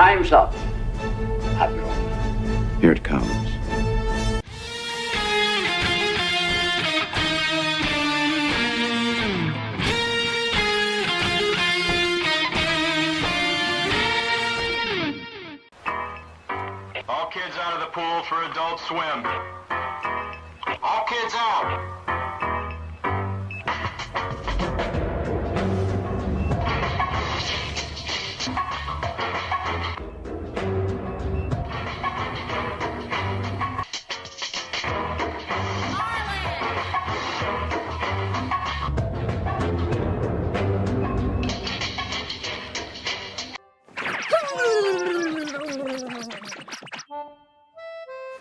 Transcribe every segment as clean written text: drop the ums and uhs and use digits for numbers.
Time's up, Admiral. Here it comes. All kids out of the pool for Adult Swim. All kids out.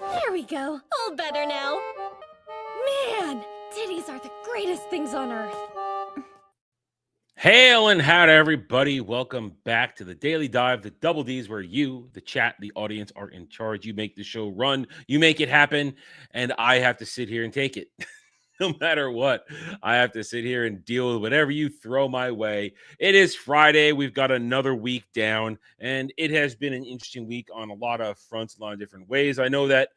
There we go. All better now. Man, titties are the greatest things on earth. Hail and howdy, everybody. Welcome back to the Daily Dive, the Double D's, where you, the chat, the audience, are in charge. You make the show run. You make it happen. And I have to sit here and take it. No matter what, I have to sit here and deal with whatever you throw my way. It is Friday. We've got another week down, and it has been an interesting week on a lot of fronts, a lot of different ways. I know that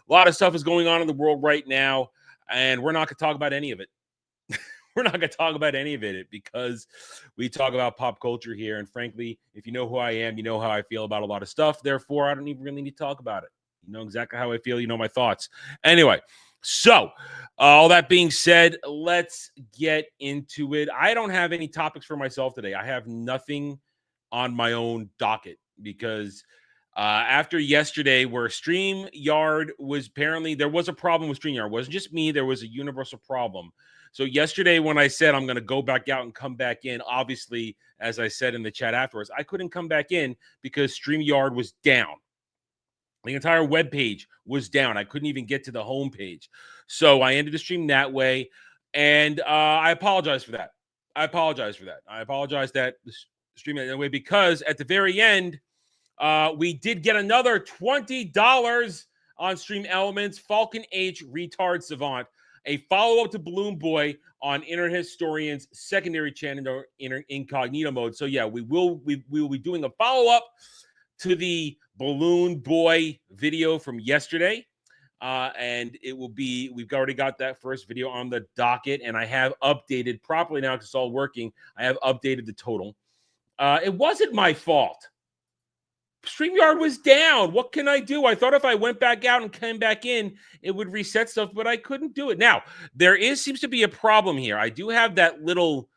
a lot of stuff is going on in the world right now, and we're not going to talk about any of it. We're not going to talk about any of it because we talk about pop culture here. And frankly, if you know who I am, you know how I feel about a lot of stuff. Therefore, I don't even really need to talk about it. You know exactly how I feel. You know my thoughts. Anyway, so all that being said, let's get into it. I don't have any topics for myself today. I have nothing on my own docket because after yesterday where Streamyard was apparently, there was a problem with Streamyard. It wasn't just me. There was a universal problem. So yesterday when I said I'm going to go back out and come back in, obviously, as I said in the chat afterwards, I couldn't come back in because Streamyard was down. The entire web page was down. I couldn't even get to the home page. So I ended the stream that way, and I apologize for that. I apologize that the stream that way because at the very end, we did get another $20 on Stream Elements, Falcon H, Retard Savant, a follow-up to Balloon Boy on Internet Historian's secondary channel, Incognito Mode. So yeah, we will be doing a follow-up to the Balloon Boy video from yesterday. And it will be, we've already got that first video on the docket, and I have updated properly now because it's all working. I have updated the total. It wasn't my fault. StreamYard was down. What can I do? I thought if I went back out and came back in, it would reset stuff, but I couldn't do it. Now, seems to be a problem here. I do have that little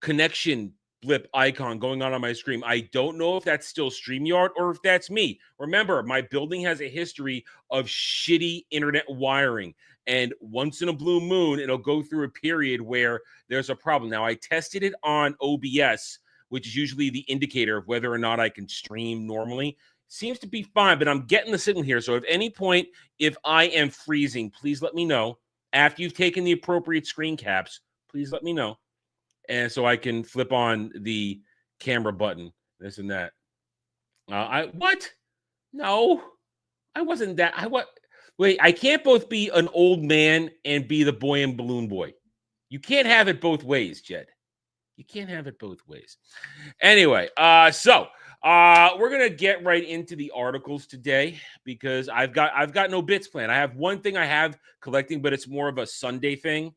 connection blip icon going on my screen. I don't know if that's still StreamYard or if that's me. Remember, my building has a history of shitty internet wiring. And once in a blue moon, it'll go through a period where there's a problem. Now, I tested it on OBS, which is usually the indicator of whether or not I can stream normally. Seems to be fine, but I'm getting the signal here. So at any point, if I am freezing, please let me know. After you've taken the appropriate screen caps, please let me know. And so I can flip on the camera button, this and that. What? No, I wasn't that. Wait, I can't both be an old man and be the boy and Balloon Boy. You can't have it both ways, Jed. You can't have it both ways. Anyway, so we're gonna get right into the articles today because I've got no bits planned. I have one thing I have collecting, but it's more of a Sunday thing.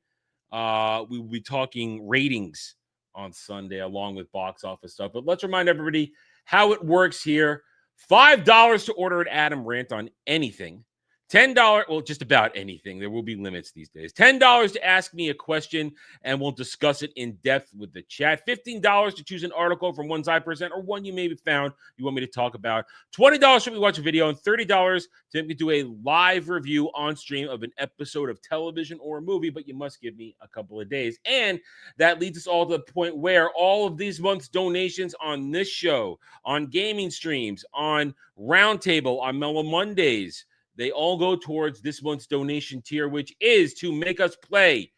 We will be talking ratings on Sunday along with box office stuff. But let's remind everybody how it works here. $5 to order an Adam rant on anything. $10, well, just about anything. There will be limits these days. $10 to ask me a question, and we'll discuss it in depth with the chat. $15 to choose an article from ones I present or one you maybe found you want me to talk about. $20 to watch a video, and $30 to do a live review on stream of an episode of television or a movie, but you must give me a couple of days. And that leads us all to the point where all of these month's donations on this show, on gaming streams, on Roundtable, on Mellow Mondays, they all go towards this month's donation tier, which is to make us play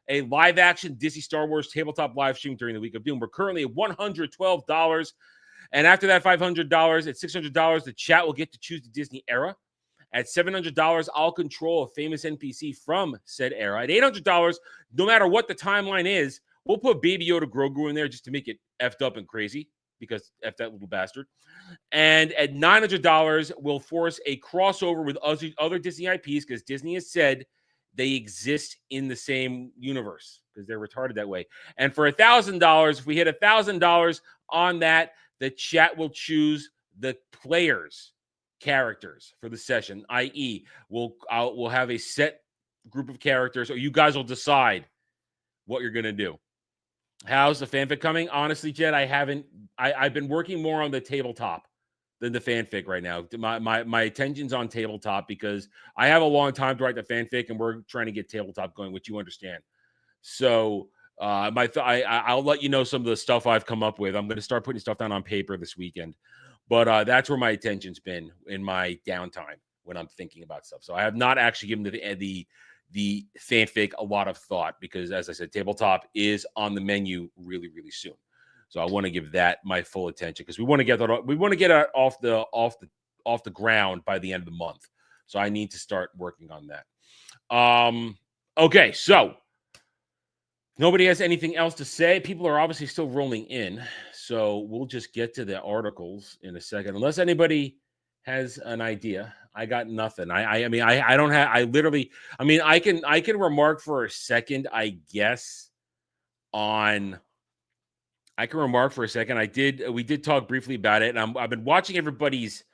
a live-action Disney Star Wars tabletop live stream during the week of Doom. We're currently at $112. And after that $500, at $600, the chat will get to choose the Disney era. At $700, I'll control a famous NPC from said era. At $800, no matter what the timeline is, we'll put Baby Yoda Grogu in there just to make it effed up and crazy, because F that little bastard. And at $900, we'll force a crossover with other Disney IPs because Disney has said they exist in the same universe because they're retarded that way. And for $1,000, if we hit $1,000 on that, the chat will choose the players' characters for the session, i.e., we'll have a set group of characters, or you guys will decide what you're going to do. How's the fanfic coming? Honestly, Jed, I've been working more on the tabletop than the fanfic right now. My attention's on tabletop because I have a long time to write the fanfic, and we're trying to get tabletop going, which you understand. So I'll let you know some of the stuff I've come up with. I'm going to start putting stuff down on paper this weekend, but that's where my attention's been in my downtime when I'm thinking about stuff. So I have not actually given the fanfic a lot of thought because, as I said, tabletop is on the menu really, really soon. So I want to give that my full attention because we want to get that. We want to get it off the ground by the end of the month. So I need to start working on that. Okay, so nobody has anything else to say. People are obviously still rolling in, so we'll just get to the articles in a second. Unless anybody has an idea, I got nothing. I mean, I don't have. I literally. I mean, I can remark for a second, I guess. I can remark for a second. We did talk briefly about it, and I've been watching everybody's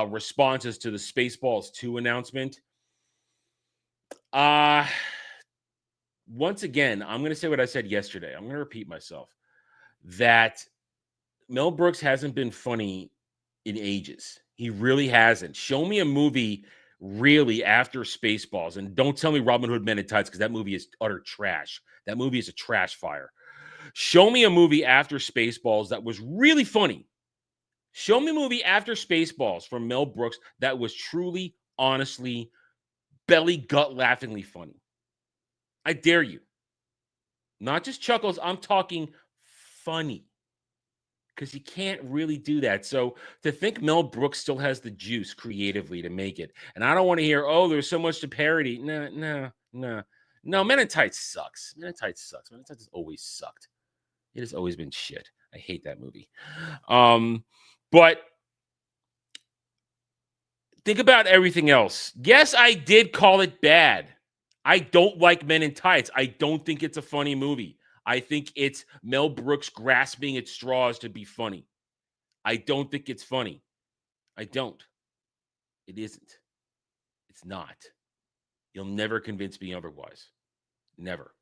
responses to the Spaceballs 2 announcement. Once again, I'm going to say what I said yesterday. I'm going to repeat myself. That Mel Brooks hasn't been funny in ages. He really hasn't. Show me a movie really after Spaceballs, and don't tell me Robin Hood Men in Tights because that movie is utter trash. That movie is a trash fire. Show me a movie after Spaceballs that was really funny. Show me a movie after Spaceballs from Mel Brooks that was truly, honestly, belly gut laughingly funny. I dare you. Not just chuckles, I'm talking funny. Because you can't really do that. So to think Mel Brooks still has the juice creatively to make it. And I don't want to hear, oh, there's so much to parody. No. Men in Tights sucks. Men in Tights has always sucked. It has always been shit. I hate that movie. But think about everything else. Yes, I did call it bad. I don't like Men in Tights. I don't think it's a funny movie. I think it's Mel Brooks grasping at straws to be funny. I don't think it's funny. I don't. It isn't. It's not. You'll never convince me otherwise. Never.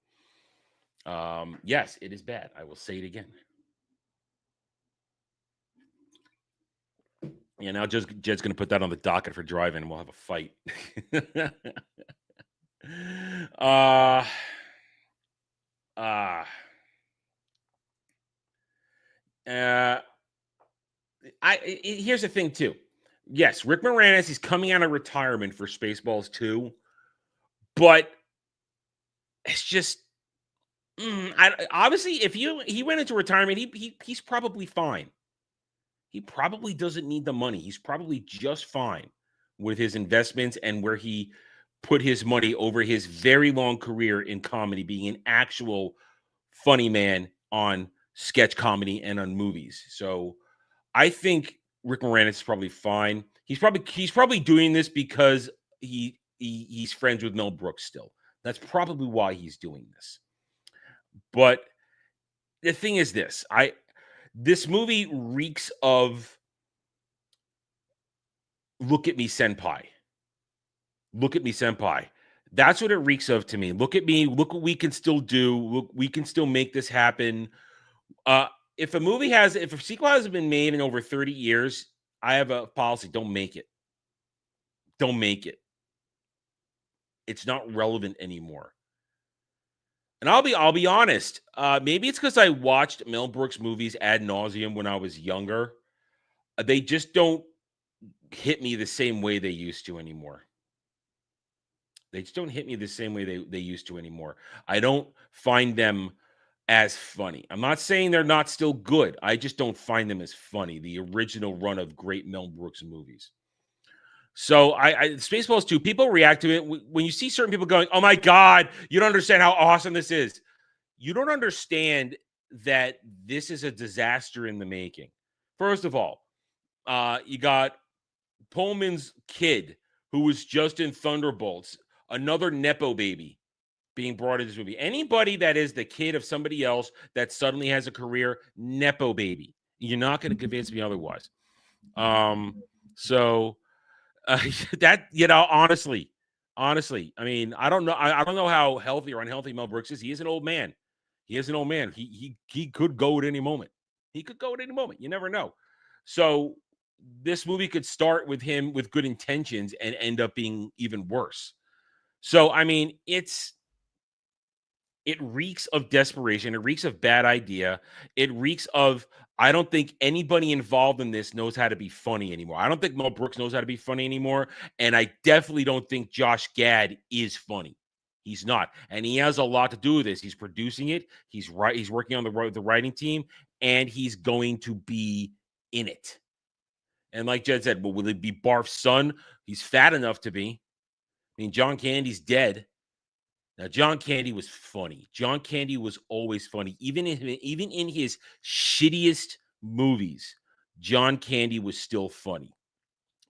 Yes, it is bad. I will say it again. Yeah, now Jed's going to put that on the docket for driving, and we'll have a fight. Here's the thing too. Yes, Rick Moranis is coming out of retirement for Spaceballs 2, but it's just obviously if he went into retirement, he's probably fine. He probably doesn't need the money. He's probably just fine with his investments and where he put his money over his very long career in comedy, being an actual funny man on sketch comedy and on movies. So I think Rick Moranis is probably fine. He's probably doing this because he's friends with Mel Brooks still. That's probably why he's doing this. But the thing is this, this movie reeks of look at me, senpai. Look at me, senpai. That's what it reeks of to me. Look at me. Look what we can still do. Look, we can still make this happen. If a sequel hasn't been made in over 30 years, I have a policy. Don't make it. Don't make it. It's not relevant anymore. And I'll be honest. Maybe it's because I watched Mel Brooks movies ad nauseum when I was younger. They just don't hit me the same way they used to anymore. They just don't hit me the same way they used to anymore. I don't find them as funny. I'm not saying they're not still good. I just don't find them as funny. The original run of great Mel Brooks movies. So Spaceballs 2, people react to it. When you see certain people going, oh my God, you don't understand how awesome this is. You don't understand that this is a disaster in the making. First of all, you got Pullman's kid, who was just in Thunderbolts, another Nepo baby being brought into this movie. Anybody that is the kid of somebody else that suddenly has a career, Nepo baby. You're not going to convince me otherwise. So that, honestly, I mean, I don't know. I don't know how healthy or unhealthy Mel Brooks is. He is an old man. He could go at any moment. You never know. So this movie could start with him with good intentions and end up being even worse. So, I mean, it reeks of desperation. It reeks of bad idea. It reeks of, I don't think anybody involved in this knows how to be funny anymore. I don't think Mel Brooks knows how to be funny anymore. And I definitely don't think Josh Gad is funny. He's not. And he has a lot to do with this. He's producing it. He's working on the writing team, and he's going to be in it. And like Jed said, well, will it be Barf's son? He's fat enough to be. I mean, John Candy's dead. Now, John Candy was funny. John Candy was always funny. Even in his shittiest movies, John Candy was still funny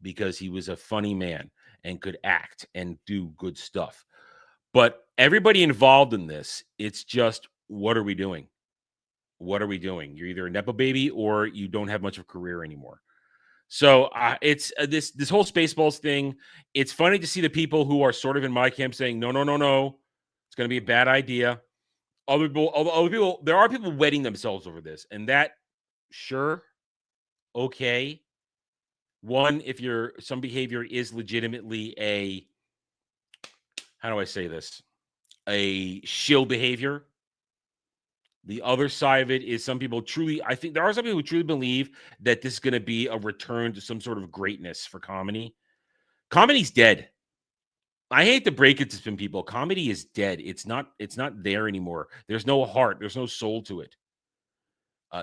because he was a funny man and could act and do good stuff. But everybody involved in this, it's just, what are we doing? What are we doing? You're either a Nepo baby or you don't have much of a career anymore. So it's this whole Spaceballs thing. It's funny to see the people who are sort of in my camp saying, no. It's going to be a bad idea. Other people, there are people wetting themselves over this. And that, sure, okay. One, if some behavior is legitimately how do I say this? A shill behavior. The other side of it is I think there are some people who truly believe that this is going to be a return to some sort of greatness for comedy. Comedy's dead. I hate to break it to some people. Comedy is dead. It's not there anymore. There's no heart. There's no soul to it.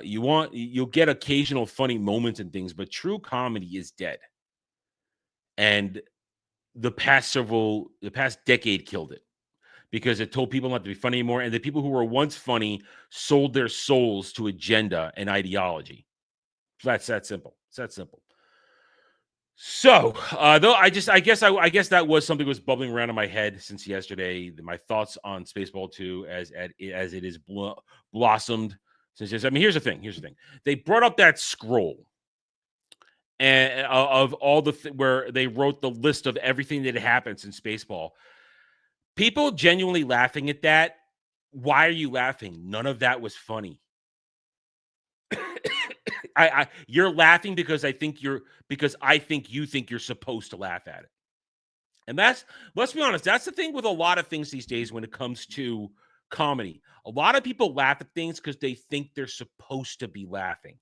You'll get occasional funny moments and things, but true comedy is dead. And the past decade killed it because it told people not to be funny anymore. And the people who were once funny sold their souls to agenda and ideology. That's that simple. It's that simple. So, though, I guess that was something that was bubbling around in my head since yesterday. My thoughts on Spaceball 2 as it is blossomed since yesterday. I mean, here's the thing. They brought up that scroll and of all where they wrote the list of everything that happened since Spaceball. People genuinely laughing at that. Why are you laughing? None of that was funny. You're laughing because I think you think you're supposed to laugh at it. And let's be honest, that's the thing with a lot of things these days when it comes to comedy. A lot of people laugh at things because they think they're supposed to be laughing.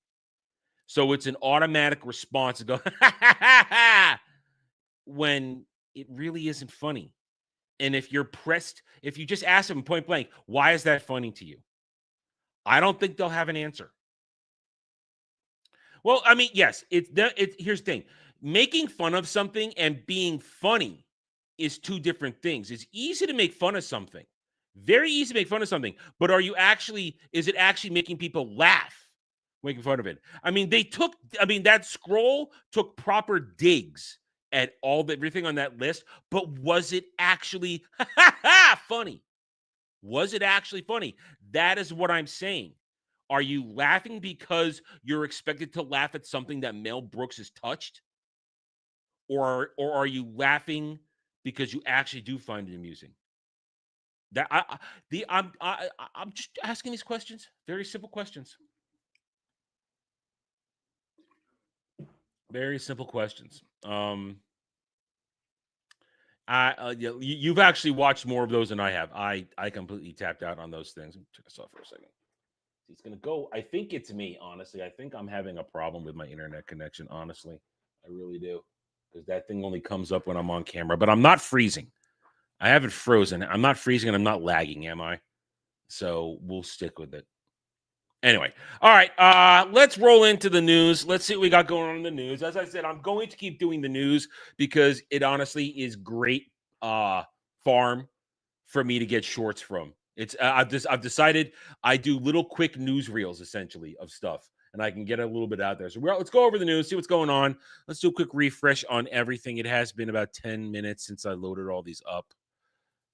So it's an automatic response to go, when it really isn't funny. And if you just ask them point blank, why is that funny to you? I don't think they'll have an answer. Well, I mean, yes, here's the thing. Making fun of something and being funny is two different things. It's easy to make fun of something. Very easy to make fun of something. But is it actually making people laugh making fun of it? I mean, that scroll took proper digs at everything on that list, but was it actually funny? Was it actually funny? That is what I'm saying. Are you laughing because you're expected to laugh at something that Mel Brooks has touched? Or are you laughing because you actually do find it amusing? I'm just asking these questions. Very simple questions. Very simple questions. You've actually watched more of those than I have. I completely tapped out on those things. Check this out for a second. It's going to go. I think it's me, honestly. I think I'm having a problem with my internet connection, honestly. I really do. Because that thing only comes up when I'm on camera. But I'm not freezing. I haven't frozen. I'm not freezing and I'm not lagging, am I? So we'll stick with it. Anyway. All right. Let's roll into the news. Let's see what we got going on in the news. As I said, I'm going to keep doing the news because it honestly is great farm for me to get shorts from. It's I've decided I do little quick news reels essentially of stuff, and I can get a little bit out there. So let's go over the news, see what's going on. Let's do a quick refresh on everything. It has been about 10 minutes since I loaded all these up,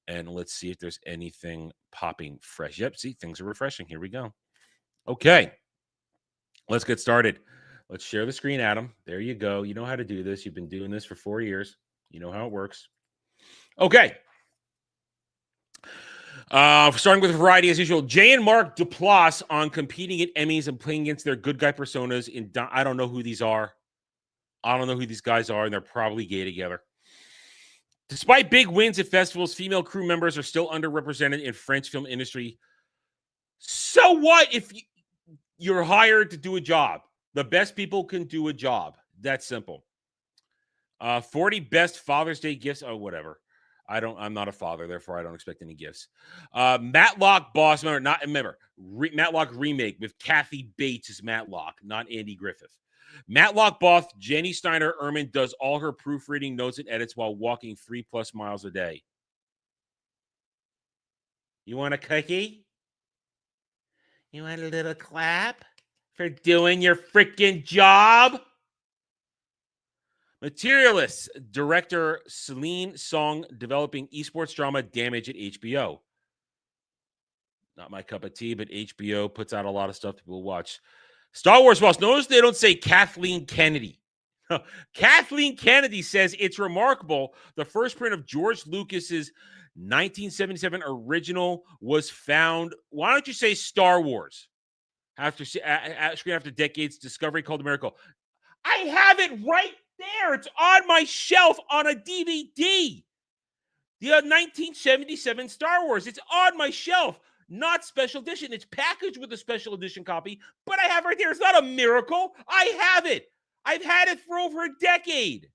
and let's see if there's anything popping fresh. Yep, see, things are refreshing. Here we go. Okay, let's get started. Let's share the screen, Adam. There you go. You know how to do this. You've been doing this for 4 years. You know how it works. Okay. Starting with variety as usual. Jay and Mark Duplass on competing at Emmys and playing against their good guy personas. I don't know who these are. I don't know who these guys are, and they're probably gay together. Despite big wins at festivals, female crew members are still underrepresented in French film industry. So what if you're hired to do a job? The best people can do a job. That's simple. 40 best Father's Day gifts. Oh, whatever. I'm not a father, therefore I don't expect any gifts. Matlock boss member. Matlock remake with Kathy Bates as Matlock, not Andy Griffith. Matlock boss Jenny Steiner Erman does all her proofreading, notes, and edits while walking 3+ miles a day. You want a cookie? You want a little clap for doing your freaking job? Materialists director Celine Song developing esports drama Damage at HBO. Not my cup of tea, but HBO puts out a lot of stuff people watch. Star Wars boss. Notice they don't say Kathleen Kennedy. Kathleen Kennedy says it's remarkable. The first print of George Lucas's 1977 original was found. Why don't you say Star Wars? After decades, Discovery called a miracle. I have it right there. It's on my shelf on a DVD. The 1977 Star Wars. It's on my shelf. Not special edition. It's packaged with a special edition copy, but I have it right there. It's not a miracle. I have it. I've had it for over a decade.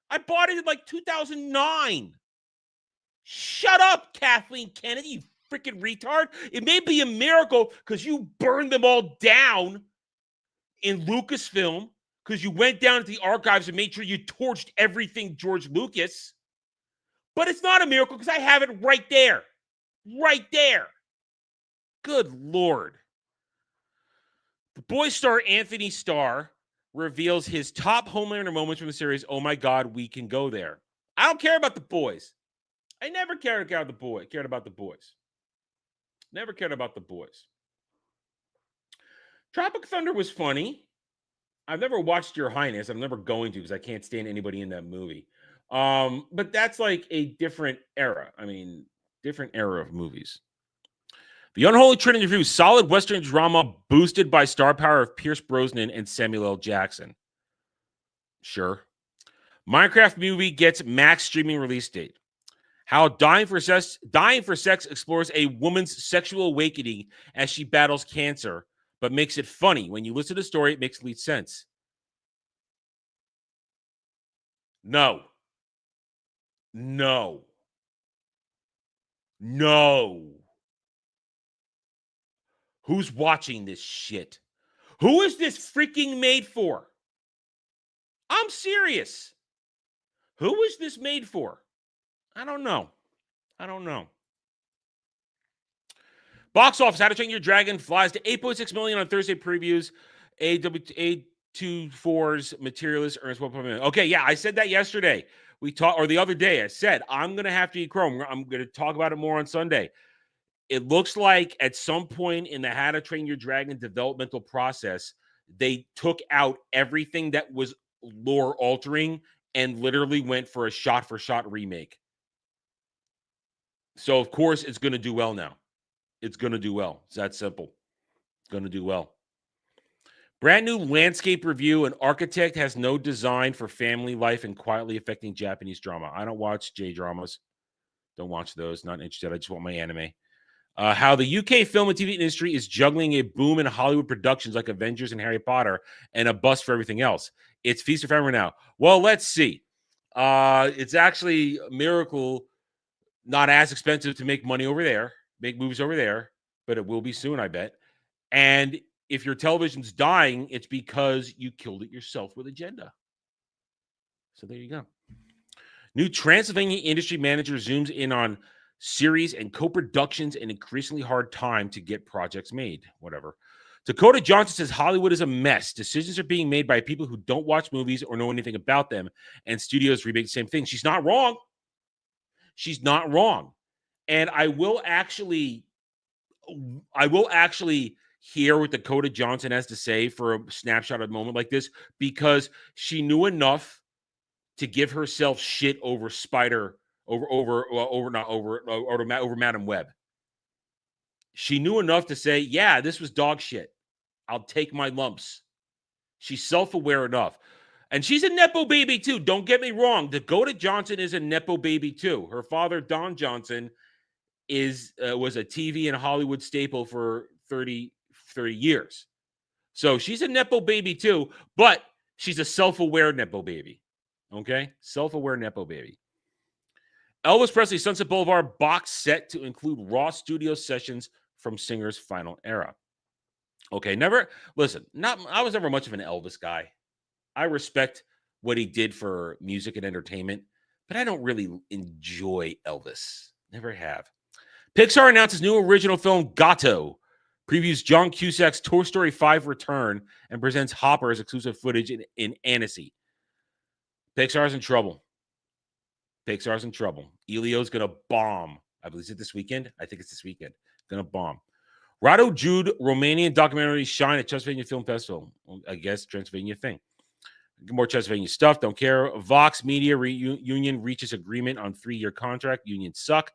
I bought it in like 2009. Shut up, Kathleen Kennedy, you freaking retard. It may be a miracle because you burned them all down in Lucasfilm, because you went down to the archives and made sure you torched everything George Lucas. But it's not a miracle because I have it right there. Right there. Good Lord. The Boys star Anthony Starr reveals his top Homelander moments from the series. Oh my God, we can go there. I don't care about the boys. I never cared about the boys. Never cared about the boys. Tropic Thunder was funny. I've never watched Your Highness. I'm never going to because I can't stand anybody in that movie. But that's like a different era. I mean, different era of movies. The Unholy Trinity review, solid Western drama boosted by star power of Pierce Brosnan and Samuel L. Jackson. Sure. Minecraft movie gets max streaming release date. How Dying for Sex explores a woman's sexual awakening as she battles cancer, but makes it funny. When you listen to the story, it makes complete sense. No. Who's watching this shit? Who is this freaking made for? I'm serious. Who is this made for? I don't know. Box office, How to Train Your Dragon flies to 8.6 million on Thursday previews. A24's Materialist earns 1.1 million. Okay, yeah, I said that yesterday. Or the other day, I said, I'm going to have to eat crow. I'm going to talk about it more on Sunday. It looks like at some point in the How to Train Your Dragon developmental process, they took out everything that was lore altering and literally went for a shot-for-shot remake. So, of course, it's going to do well now. It's going to do well. It's that simple. It's going to do well. Brand new landscape review. An architect has no design for family life and quietly affecting Japanese drama. I don't watch J-dramas. Don't watch those. Not interested. I just want my anime. How the UK film and TV industry is juggling a boom in Hollywood productions like Avengers and Harry Potter and a bust for everything else. It's feast or famine now. Well, let's see. It's actually a miracle, not as expensive to make money over there, make movies over there, but it will be soon, I bet. And if your television's dying, it's because you killed it yourself with agenda. So there you go. New Transylvania industry manager zooms in on series, and co-productions, an increasingly hard time to get projects made. Whatever. Dakota Johnson says Hollywood is a mess. Decisions are being made by people who don't watch movies or know anything about them, and studios remake the same thing. She's not wrong. She's not wrong. And I will actually hear what Dakota Johnson has to say for a snapshot of a moment like this, because she knew enough to give herself shit over Madam Web. She knew enough to say, yeah, this was dog shit. I'll take my lumps. She's self-aware enough. And she's a Nepo baby too. Don't get me wrong. Dakota Johnson is a Nepo baby too. Her father, Don Johnson, was a TV and Hollywood staple for 30 years. So she's a Nepo baby too, but she's a self-aware Nepo baby. Okay? Self-aware Nepo baby. Elvis Presley's Sunset Boulevard box set to include raw studio sessions from singer's final era. Okay, I was never much of an Elvis guy. I respect what he did for music and entertainment, but I don't really enjoy Elvis. Never have. Pixar announces new original film Gato, previews John Cusack's Toy Story 5 return, and presents Hopper's exclusive footage in Annecy. Pixar's in trouble. Elio's going to bomb. I believe it's this weekend. I think it's this weekend. Going to bomb. Rado Jude Romanian documentary shine at Transylvania Film Festival. Well, I guess Transylvania thing. More Transylvania stuff. Don't care. Vox Media Union reaches agreement on 3-year contract. Unions suck.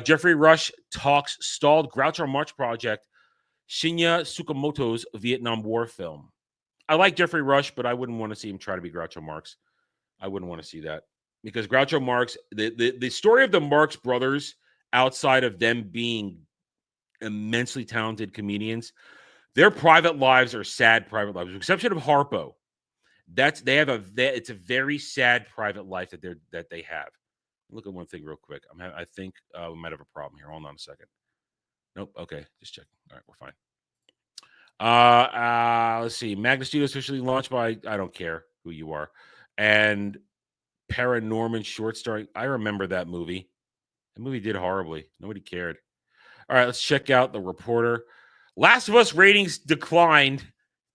Jeffrey Rush talks stalled Groucho Marx project. Shinya Tsukamoto's Vietnam War film. I like Jeffrey Rush, but I wouldn't want to see him try to be Groucho Marx. I wouldn't want to see that. Because Groucho Marx, the story of the Marx brothers, outside of them being immensely talented comedians, their private lives are sad private lives, with the exception of Harpo. It's a very sad private life that they have. Look at one thing real quick. I think we might have a problem here. Hold on a second. Nope. Okay, just checking. All right, we're fine. Let's see. Magna Studios officially launched by I don't care who you are, and Paranorman short starring. I remember that movie. The movie did horribly. Nobody cared. All right, let's check out The Reporter. Last of Us ratings declined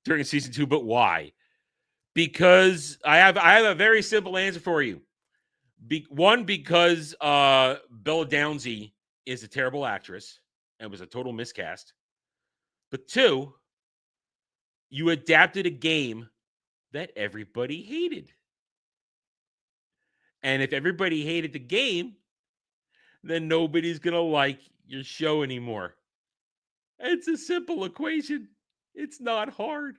during season 2, but why? Because I have a very simple answer for you. Because Bella Downsy is a terrible actress and was a total miscast. But 2, you adapted a game that everybody hated. And if everybody hated the game, then nobody's going to like your show anymore. It's a simple equation. It's not hard.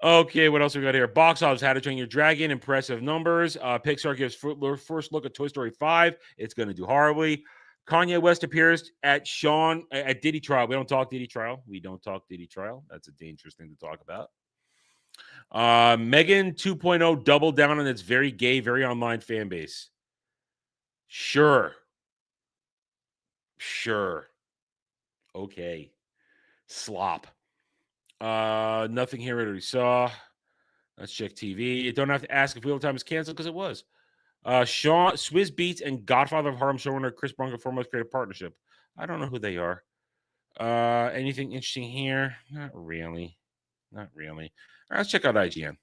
Okay, what else we got here? Box office, How to Train Your Dragon, impressive numbers. Pixar gives first look at Toy Story 5. It's going to do horribly. Kanye West appears at Diddy Trial. We don't talk Diddy Trial. That's a dangerous thing to talk about. Megan 2.0 doubled down on its very gay, very online fan base. Sure. Okay. Slop. Nothing here we already saw. Let's check TV. You don't have to ask if Wheel of Time is canceled because it was. Swizz Beatz and Godfather of Harlem showrunner Chris Bronco foremost creative partnership. I don't know who they are. Anything interesting here? Not really. All right, let's check out IGN.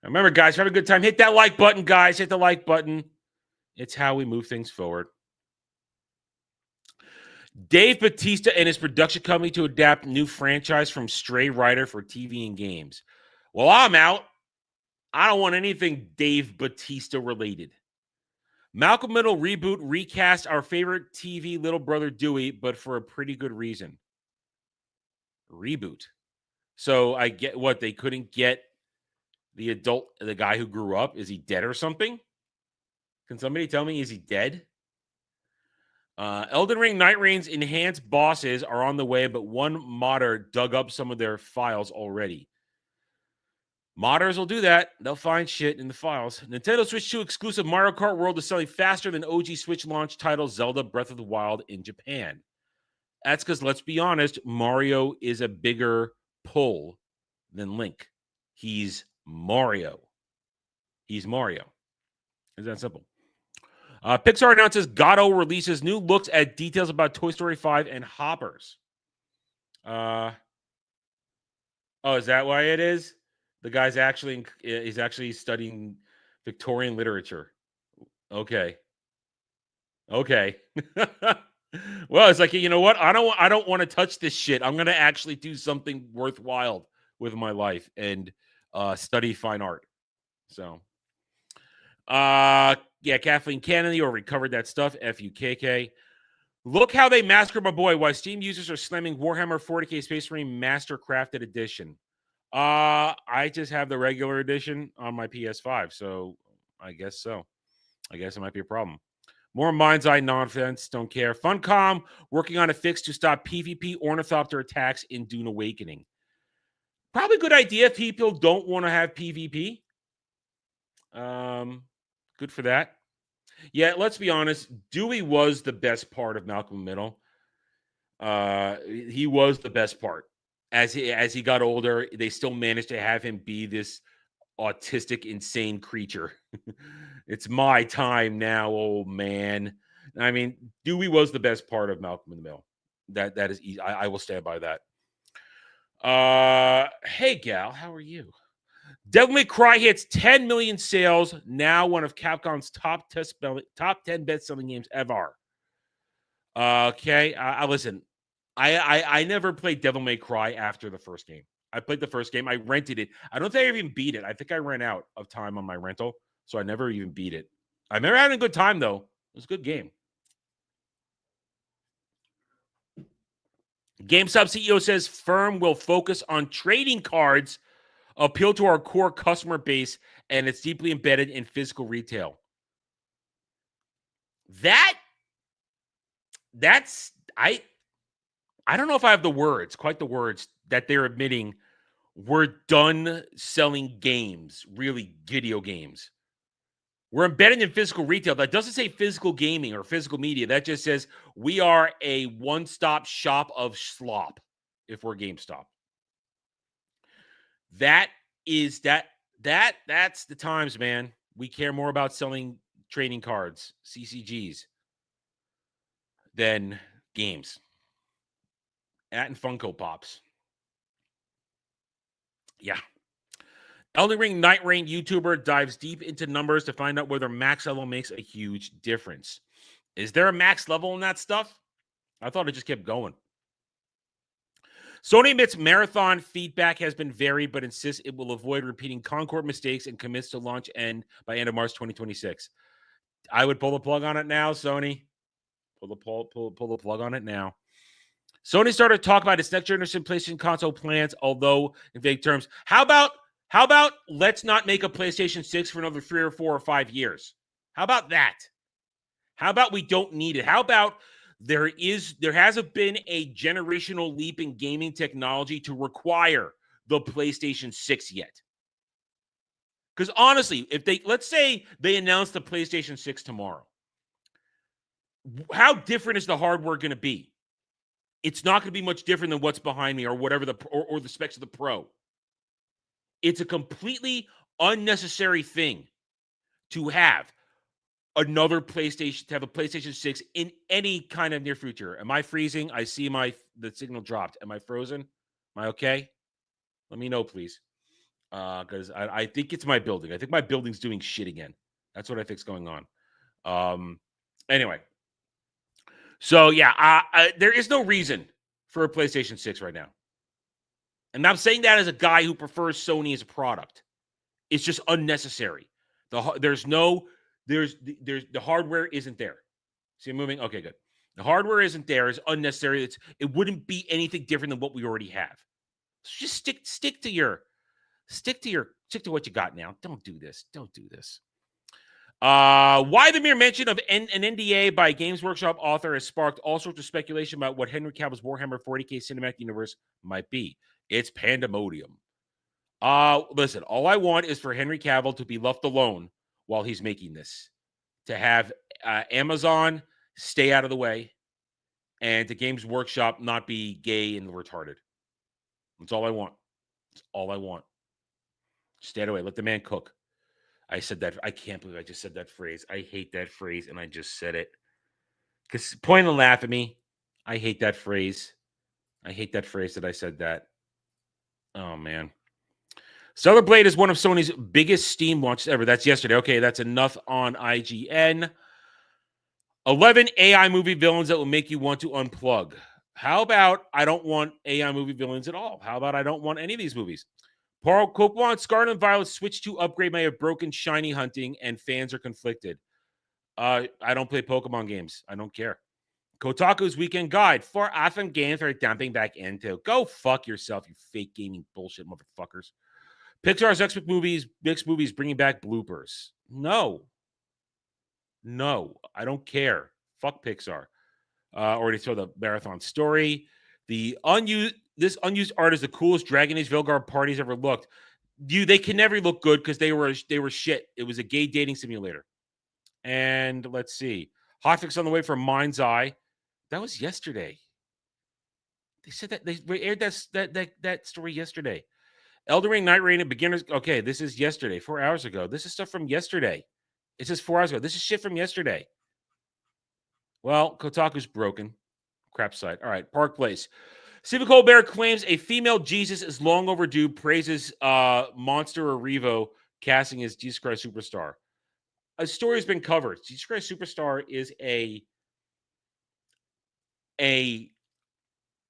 Remember, guys, have a good time. Hit that like button, guys. Hit the like button. It's how we move things forward. Dave Bautista and his production company to adapt new franchise from Stray Rider for TV and games. Well, I'm out. I don't want anything Dave Bautista related. Malcolm Middle reboot recast our favorite TV little brother Dewey, but for a pretty good reason. Reboot. So I get what they couldn't get the guy who grew up. Is he dead or something? Can somebody tell me, is he dead? Elden Ring Night Rain's enhanced bosses are on the way, but one modder dug up some of their files already. Modders will do that. They'll find shit in the files. Nintendo Switch 2 exclusive Mario Kart World is selling faster than OG Switch launch title Zelda Breath of the Wild in Japan. That's because, let's be honest, Mario is a bigger pull than Link. He's Mario. It's that simple. Pixar announces Godot releases new looks at details about Toy Story 5 and Hoppers. Oh, is that why it is? The guy's he's actually studying Victorian literature. Okay. Well, it's like, you know what? I don't want to touch this shit. I'm going to actually do something worthwhile with my life and study fine art. So, yeah, Kathleen Kennedy already covered that stuff. FUKK. Look how they massacred my boy. Why Steam users are slamming Warhammer 40k Space Marine Master Crafted Edition. I just have the regular edition on my PS5, so I guess so. I guess it might be a problem. More Mind's Eye nonsense. Don't care. Funcom working on a fix to stop PvP ornithopter attacks in Dune Awakening. Probably a good idea if people don't want to have PvP. Good for that. Yeah, let's be honest. Dewey was the best part of Malcolm in the Middle. He was the best part. As he got older, they still managed to have him be this autistic, insane creature. It's my time now, old man. I mean, Dewey was the best part of Malcolm in the Middle. That is easy. I will stand by that. Hey, gal, how are you? Devil May Cry hits 10 million sales. Now one of Capcom's top 10 best-selling games ever. Okay, listen. I never played Devil May Cry after the first game. I played the first game. I rented it. I don't think I even beat it. I think I ran out of time on my rental, so I never even beat it. I remember having a good time, though. It was a good game. GameStop CEO says firm will focus on trading cards, appeal to our core customer base, and it's deeply embedded in physical retail. That's I don't know if I have the words, quite the words, that they're admitting we're done selling games, really video games. We're embedded in physical retail. That doesn't say physical gaming or physical media. That just says we are a one-stop shop of slop if we're GameStop. That's the times, man. We care more about selling trading cards, CCGs, than games. And Funko Pops. Yeah. Elden Ring Night Rain YouTuber dives deep into numbers to find out whether max level makes a huge difference. Is there a max level in that stuff? I thought it just kept going. Sony admits marathon feedback has been varied, but insists it will avoid repeating Concord mistakes and commits to launch by end of March 2026. I would pull the plug on it now, Sony. Pull the plug on it now. Sony started to talk about its next generation PlayStation console plans, although in vague terms. How about let's not make a PlayStation 6 for another 3 or 4 or 5 years? How about that? How about we don't need it? How about there hasn't been a generational leap in gaming technology to require the PlayStation 6 yet? Because honestly, let's say they announce the PlayStation 6 tomorrow, how different is the hardware going to be? It's not going to be much different than what's behind me or whatever or the specs of the Pro. It's a completely unnecessary thing to have another PlayStation, to have a PlayStation 6 in any kind of near future. Am I freezing? I see the signal dropped. Am I frozen? Am I okay? Let me know, please. Because I think it's my building. I think my building's doing shit again. That's what I think's going on. Anyway. So, yeah, there is no reason for a PlayStation 6 right now. And I'm saying that as a guy who prefers Sony as a product. It's just unnecessary. The hardware isn't there. See, I'm moving? Okay, good. The hardware isn't there. It's unnecessary. It wouldn't be anything different than what we already have. So just stick to what you got now. Don't do this. Why the mere mention of an NDA by Games Workshop author has sparked all sorts of speculation about what Henry Cavill's Warhammer 40k cinematic universe might be. It's pandemonium. Listen, all I want is for Henry Cavill to be left alone while he's making this. To have Amazon stay out of the way and the Games Workshop not be gay and retarded. That's all I want. Stay away. Let the man cook. I said that. I can't believe I just said that phrase. I hate that phrase, and I just said it. Because point and laugh at me. I hate that phrase. I hate that phrase that I said that. Oh, man. Stellar Blade is one of Sony's biggest Steam launches ever. That's yesterday. Okay, that's enough on IGN. 11 AI movie villains that will make you want to unplug. How about I don't want AI movie villains at all? How about I don't want any of these movies? Pokemon Scarlet and Violet Switch 2 upgrade may have broken shiny hunting, and fans are conflicted. I don't play Pokemon games. I don't care. Kotaku's Weekend Guide. 4 awesome games are dumping back into. Go fuck yourself, you fake gaming bullshit motherfuckers. Pixar's next movies bringing back bloopers. No, I don't care. Fuck Pixar. Already saw the marathon story. This unused art is the coolest Dragon Age Vilgar parties ever looked. They can never look good because they were shit. It was a gay dating simulator. And let's see. Hotfix on the way from Mind's Eye. That was yesterday. They said that they aired that story yesterday. Elden Ring Night Rain and Beginners. Okay, this is yesterday, 4 hours ago. This is stuff from yesterday. It says 4 hours ago. This is shit from yesterday. Well, Kotaku's broken. Crap site. All right, Park Place. Stephen Colbert claims a female Jesus is long overdue, praises Monster Arrivo casting as Jesus Christ Superstar. A story has been covered. Jesus Christ Superstar is a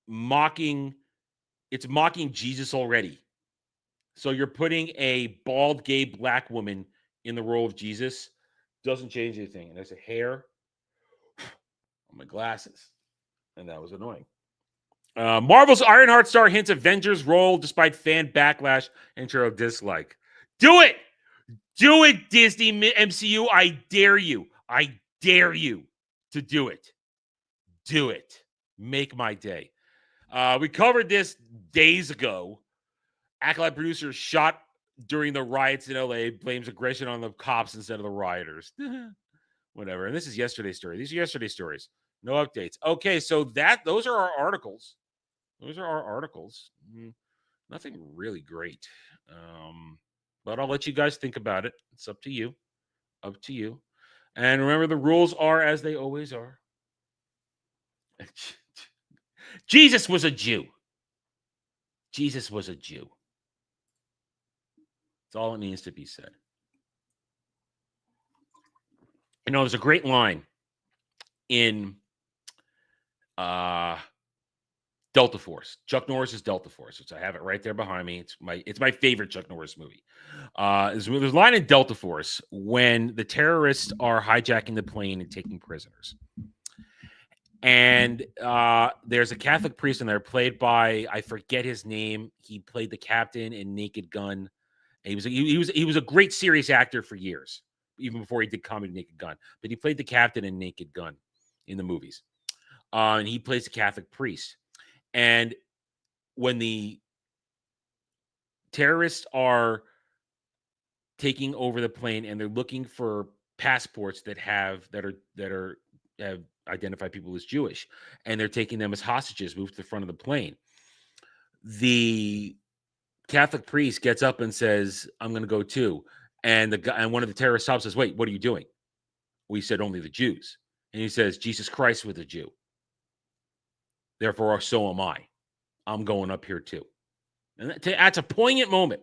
mocking, it's mocking Jesus already. So you're putting a bald gay black woman in the role of Jesus. Doesn't change anything. And there's a hair on my glasses. And that was annoying. Marvel's Ironheart star hints Avengers role despite fan backlash and intro dislike. Do it! Do it, Disney MCU. I dare you. I dare you to do it. Do it. Make my day. We covered this days ago. Acolyte producer shot during the riots in LA, blames aggression on the cops instead of the rioters. Whatever. And this is yesterday's story. These are yesterday's stories. No updates. Okay, so those are our articles. Nothing really great. But I'll let you guys think about it. It's up to you. And remember, the rules are as they always are. Jesus was a Jew. That's all it needs to be said. You know, there's a great line in Delta Force. Chuck Norris's Delta Force, which I have it right there behind me. It's my favorite Chuck Norris movie. There's a line in Delta Force when the terrorists are hijacking the plane and taking prisoners. And there's a Catholic priest in there played by, I forget his name. He played the captain in Naked Gun. He was a great serious actor for years, even before he did comedy Naked Gun. But he played the captain in Naked Gun in the movies. And he plays a Catholic priest. And when the terrorists are taking over the plane and they're looking for passports that have identified people as Jewish, and they're taking them as hostages, moved to the front of the plane, the Catholic priest gets up and says, "I'm going to go too." And one of the terrorists stops and says, "Wait, what are you doing?" We said only the Jews. And he says, "Jesus Christ was a Jew. Therefore, so am I. I'm going up here too." And that's a poignant moment.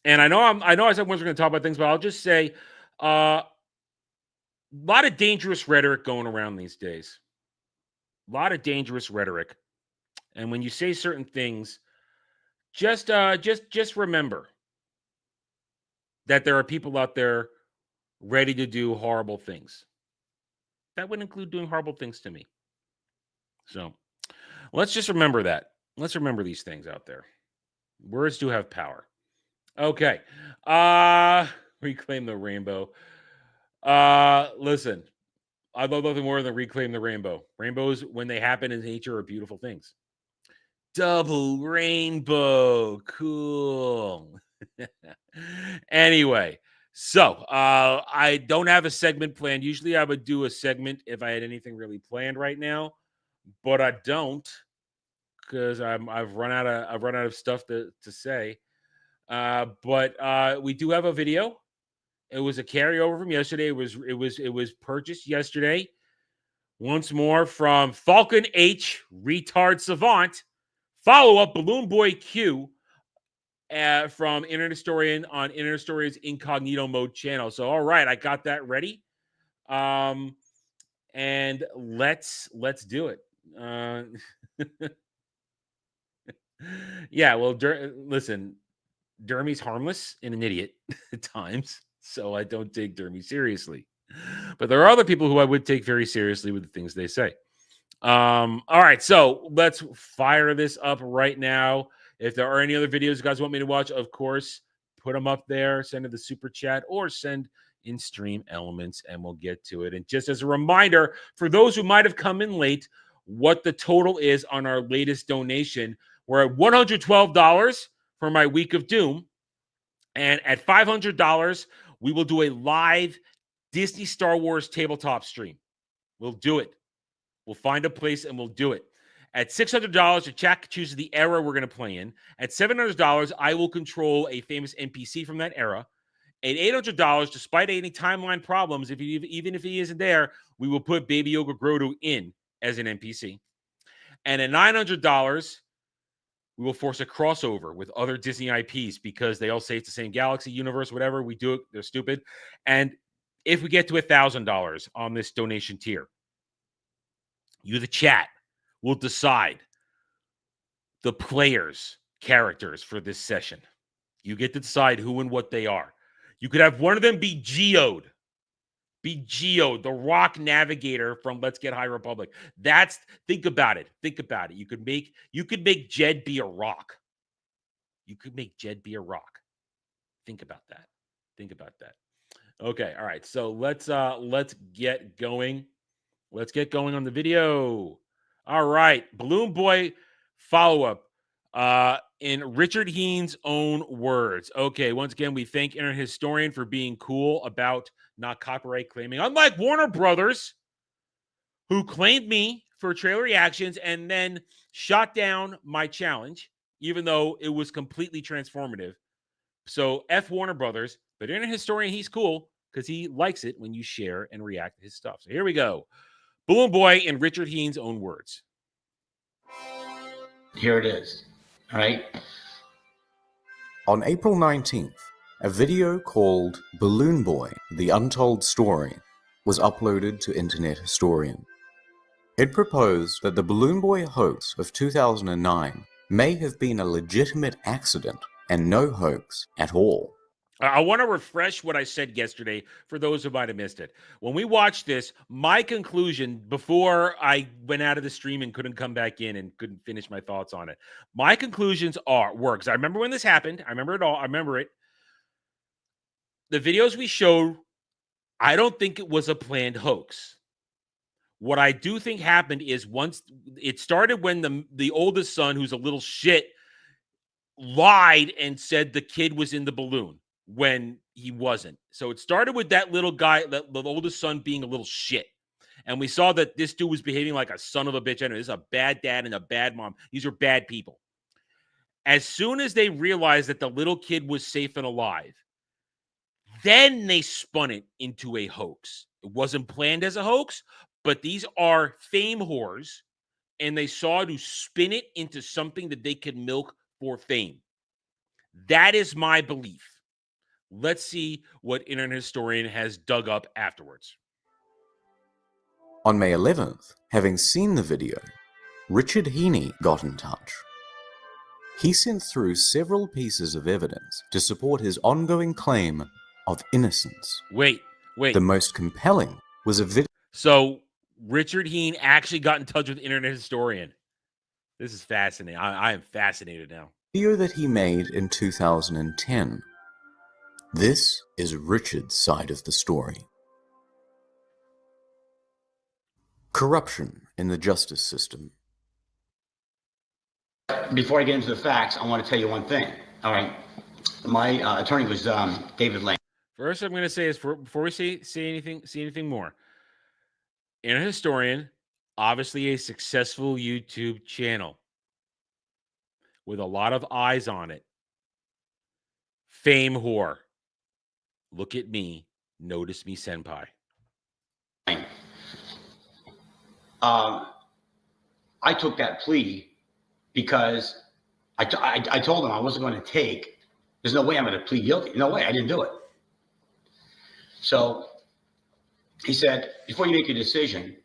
And I know I said we're going to talk about things, but I'll just say, a lot of dangerous rhetoric going around these days. A lot of dangerous rhetoric. And when you say certain things, just remember that there are people out there ready to do horrible things. That would include doing horrible things to me. So let's just remember that. Let's remember these things out there. Words do have power. Okay. Reclaim the rainbow. Listen, I love nothing more than reclaim the rainbow. Rainbows, when they happen in nature, are beautiful things. Double rainbow. Cool. Anyway, so I don't have a segment planned. Usually I would do a segment if I had anything really planned right now, but I don't, because I've run out of stuff to say. But we do have a video It was a carryover from yesterday. It was purchased yesterday. Once more from Falcon H, Retard Savant. Follow up Balloon Boy Q from Internet Historian on Internet Historian's Incognito Mode channel. So, all right, I got that ready. And let's do it. Yeah, well, listen, Dermy's harmless and an idiot at times, so I don't take Dermy seriously. But there are other people who I would take very seriously with the things they say. All right, so let's fire this up right now. If there are any other videos you guys want me to watch, of course, put them up there, send to the super chat, or send in stream elements, and we'll get to it. And just as a reminder, for those who might have come in late, what the total is on our latest donation. We're at $112 for my Week of Doom. And at $500, we will do a live Disney Star Wars tabletop stream. We'll do it. We'll find a place and we'll do it. At $600, the chat chooses the era we're going to play in. At $700, I will control a famous NPC from that era. At $800, despite any timeline problems, even if he isn't there, we will put Baby Yoda Grogu in as an NPC. And at $900, we will force a crossover with other Disney IPs because they all say it's the same galaxy, universe, whatever. We do it. They're stupid. And if we get to $1,000 on this donation tier, you, the chat, will decide the players' characters for this session. You get to decide who and what they are. You could have one of them be Geode. Be Geode, the rock navigator from Let's Get High Republic. Think about it. Think about it. You could make Jed be a rock. You could make Jed be a rock. Think about that. Think about that. Okay, all right. So let's get going. Let's get going on the video. All right, Balloon Boy follow-up in Richard Heen's own words. Okay, once again, we thank Internet Historian for being cool about not copyright claiming. Unlike Warner Brothers, who claimed me for trailer reactions and then shot down my challenge, even though it was completely transformative. So F Warner Brothers, but Internet Historian, he's cool because he likes it when you share and react to his stuff. So here we go. Balloon Boy in Richard Heen's own words. Here it is. All right. On April 19th, a video called Balloon Boy, The Untold Story was uploaded to Internet Historian. It proposed that the Balloon Boy hoax of 2009 may have been a legitimate accident and no hoax at all. I want to refresh what I said yesterday for those who might have missed it. When we watched this, my conclusion before I went out of the stream and couldn't come back in and couldn't finish my thoughts on it, my conclusions were, because I remember when this happened. I remember it all. I remember it. The videos we showed, I don't think it was a planned hoax. What I do think happened is once it started when the oldest son, who's a little shit, lied and said the kid was in the balloon when he wasn't. So it started with that little guy, the oldest son, being a little shit. And we saw that this dude was behaving like a son of a bitch. Anyway, this is a bad dad and a bad mom. These are bad people. As soon as they realized that the little kid was safe and alive, then they spun it into a hoax. It wasn't planned as a hoax, but these are fame whores, and they saw to spin it into something that they could milk for fame. That is my belief. Let's see what Internet Historian has dug up afterwards. On May 11th, having seen the video, Richard Heaney got in touch. He sent through several pieces of evidence to support his ongoing claim of innocence. Wait. The most compelling was a video. So Richard Heen actually got in touch with Internet Historian. This is fascinating. I am fascinated now. Video that he made in 2010. This is Richard's side of the story. Corruption in the justice system. Before I get into the facts, I want to tell you one thing. All right. My attorney was David Lane. First, I'm going to say is before we see anything more. Internet Historian, obviously a successful YouTube channel with a lot of eyes on it. Fame whore. Look at me. Notice me, senpai. I took that plea because I told him I wasn't going to take. There's no way I'm going to plead guilty. No way. I didn't do it. So he said, before you make your decision,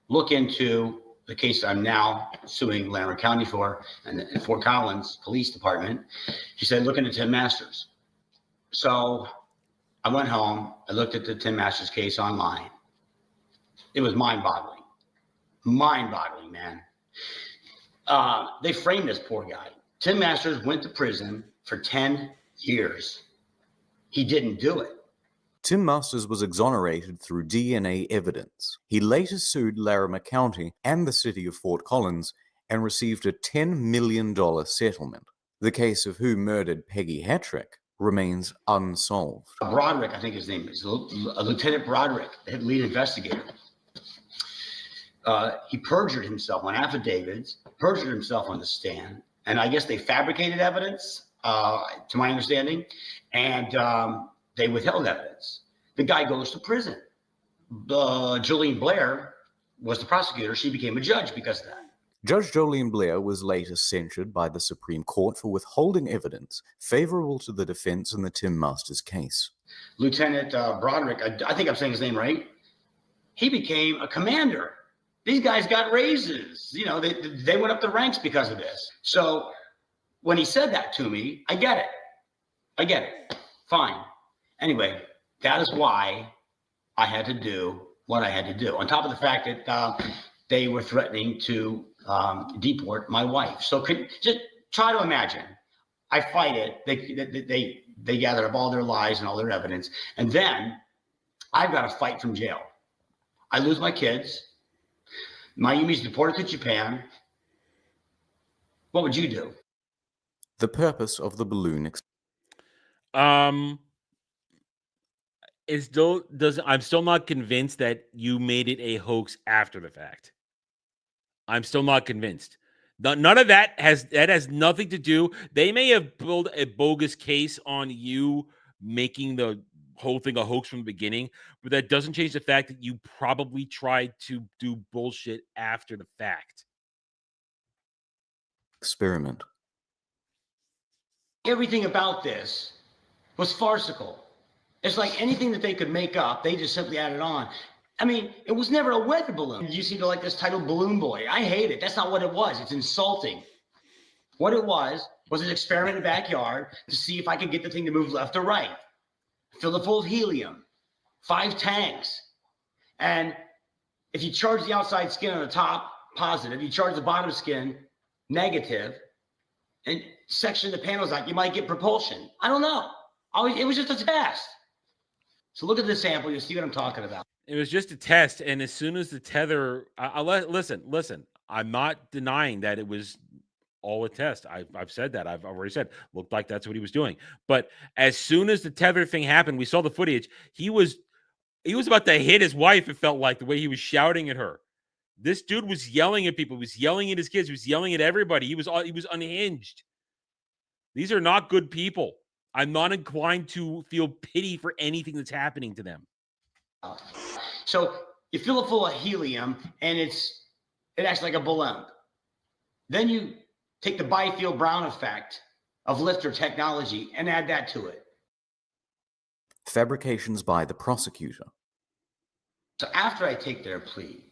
look into the case I'm now suing Larimer County for and the Fort Collins Police Department. He said, look into Tim Masters. So I went home. I looked at the Tim Masters case online. It was mind-boggling. Mind-boggling, man. They framed this poor guy. Tim Masters went to prison for 10 years. He didn't do it. Tim Masters was exonerated through DNA evidence. He later sued Larimer County and the city of Fort Collins and received a $10 million settlement. The case of who murdered Peggy Hattrick remains unsolved. Broderick, I think his name is, Lieutenant Broderick, the head lead investigator. He perjured himself on affidavits, perjured himself on the stand, and I guess they fabricated evidence, to my understanding, and they withheld evidence. The guy goes to prison. Jolene Blair was the prosecutor. She became a judge because of that. Judge Jolene Blair was later censured by the Supreme Court for withholding evidence favorable to the defense in the Tim Masters case. Lieutenant Broderick, I think I'm saying his name right, he became a commander. These guys got raises. You know, they went up the ranks because of this. So when he said that to me, I get it. I get it. Fine. Anyway, that is why I had to do what I had to do. On top of the fact that they were threatening to deport my wife. So just try to imagine. I fight it. They gather up all their lies and all their evidence. And then I've got to fight from jail. I lose my kids. Mayumi's deported to Japan. What would you do? The purpose of the balloon I'm still not convinced that you made it a hoax after the fact. I'm still not convinced. None of that has nothing to do. They may have built a bogus case on you making the whole thing a hoax from the beginning, but that doesn't change the fact that you probably tried to do bullshit after the fact. experiment. Everything about this was farcical. It's like anything that they could make up, they just simply added on. I mean, it was never a weather balloon. You seem to like this title, Balloon Boy. I hate it. That's not what it was. It's insulting. What it was an experiment in the backyard to see if I could get the thing to move left or right. Fill it full of helium, 5 tanks. And if you charge the outside skin on the top, positive, you charge the bottom skin, negative, and section the panels out, you might get propulsion. I don't know. It was just a test. So look at the sample. You'll see what I'm talking about. It was just a test, and as soon as the tether, listen. I'm not denying that it was all a test. I've said that. I've already said looked like that's what he was doing. But as soon as the tether thing happened, we saw the footage. He was about to hit his wife. It felt like the way he was shouting at her. This dude was yelling at people. He was yelling at his kids. He was yelling at everybody. He was unhinged. These are not good people. I'm not inclined to feel pity for anything that's happening to them. So you fill it full of helium and it acts like a balloon. Then you take the Byfield-Brown effect of lifter technology and add that to it. Fabrications by the prosecutor. So after I take their plea,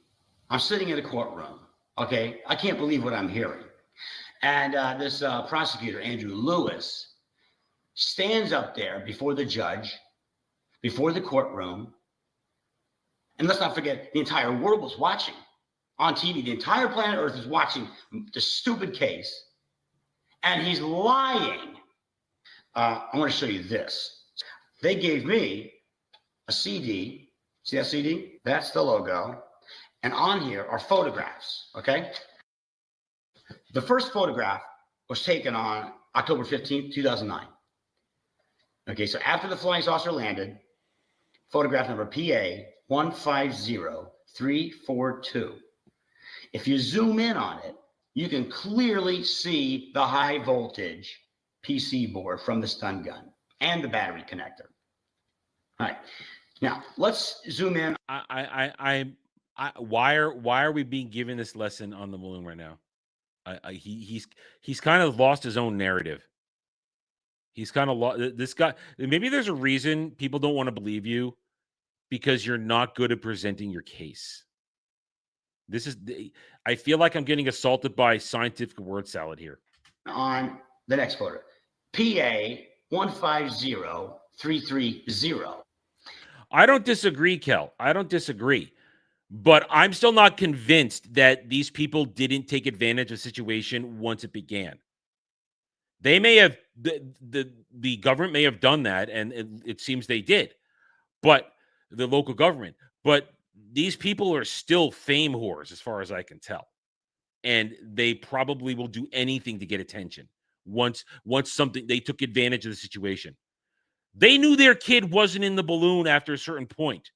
I'm sitting in a courtroom, okay? I can't believe what I'm hearing. And this prosecutor, Andrew Lewis, stands up there before the judge, before the courtroom. And let's not forget, the entire world was watching on TV. The entire planet Earth is watching the stupid case. And he's lying. I want to show you this. They gave me a CD. See that CD? That's the logo. And on here are photographs, okay? The first photograph was taken on October 15th, 2009. Okay, so after the flying saucer landed, photograph number PA 150342. If you zoom in on it, you can clearly see the high voltage PC board from the stun gun and the battery connector. All right. Now let's zoom in. Why are we being given this lesson on the balloon right now? He's kind of lost his own narrative. He's kind of lost this guy. Maybe there's a reason people don't want to believe you because you're not good at presenting your case. I feel like I'm getting assaulted by scientific word salad here. On the next photo, PA 150330. I don't disagree, Kel. I don't disagree. But I'm still not convinced that these people didn't take advantage of the situation once it began. They may have, the government may have done that, and it seems they did. But the local government. But these people are still fame whores, as far as I can tell. And they probably will do anything to get attention once something, they took advantage of the situation. They knew their kid wasn't in the balloon after a certain point.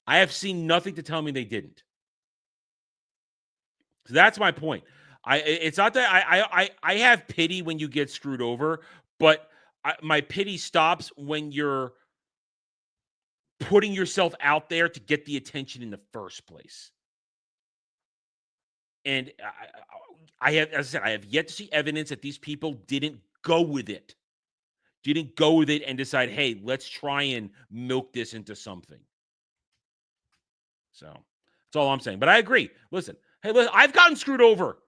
I have seen nothing to tell me they didn't. So that's my point. It's not that I have pity when you get screwed over, but my pity stops when you're putting yourself out there to get the attention in the first place. And I have, as I said, I have yet to see evidence that these people didn't go with it. Didn't go with it and decide, hey, let's try and milk this into something. So that's all I'm saying. But I agree. Listen, I've gotten screwed over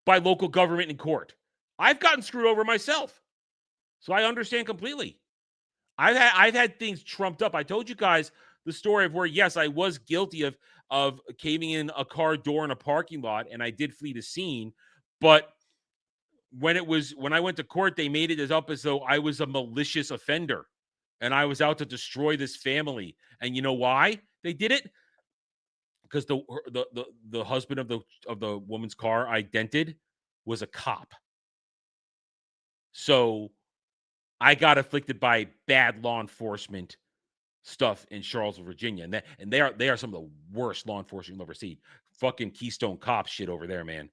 by local government in court. I've gotten screwed over myself. So I understand completely. I've had things trumped up. I told you guys the story of where, yes, I was guilty of caving in a car door in a parking lot, and I did flee the scene. But when I went to court, they made it as though I was a malicious offender and I was out to destroy this family. And you know why they did it? Because the husband of the woman's car I dented was a cop. So I got afflicted by bad law enforcement stuff in Charlottesville, Virginia. And they are some of the worst law enforcement you'll ever see. Fucking Keystone Cop shit over there, man.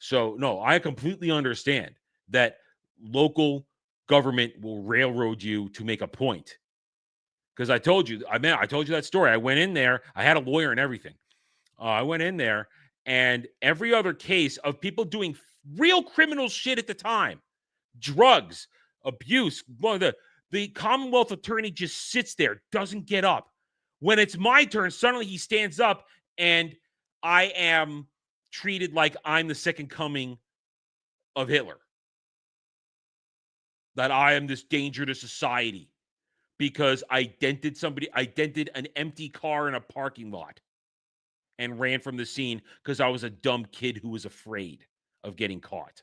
So no, I completely understand that local government will railroad you to make a point. Because I told you that story. I went in there, I had a lawyer and everything. I went in there, and every other case of people doing real criminal shit at the time, drugs, abuse, well, the Commonwealth attorney just sits there, doesn't get up. When it's my turn, suddenly he stands up, and I am treated like I'm the second coming of Hitler. That I am this danger to society because I dented an empty car in a parking lot and ran from the scene because I was a dumb kid who was afraid of getting caught.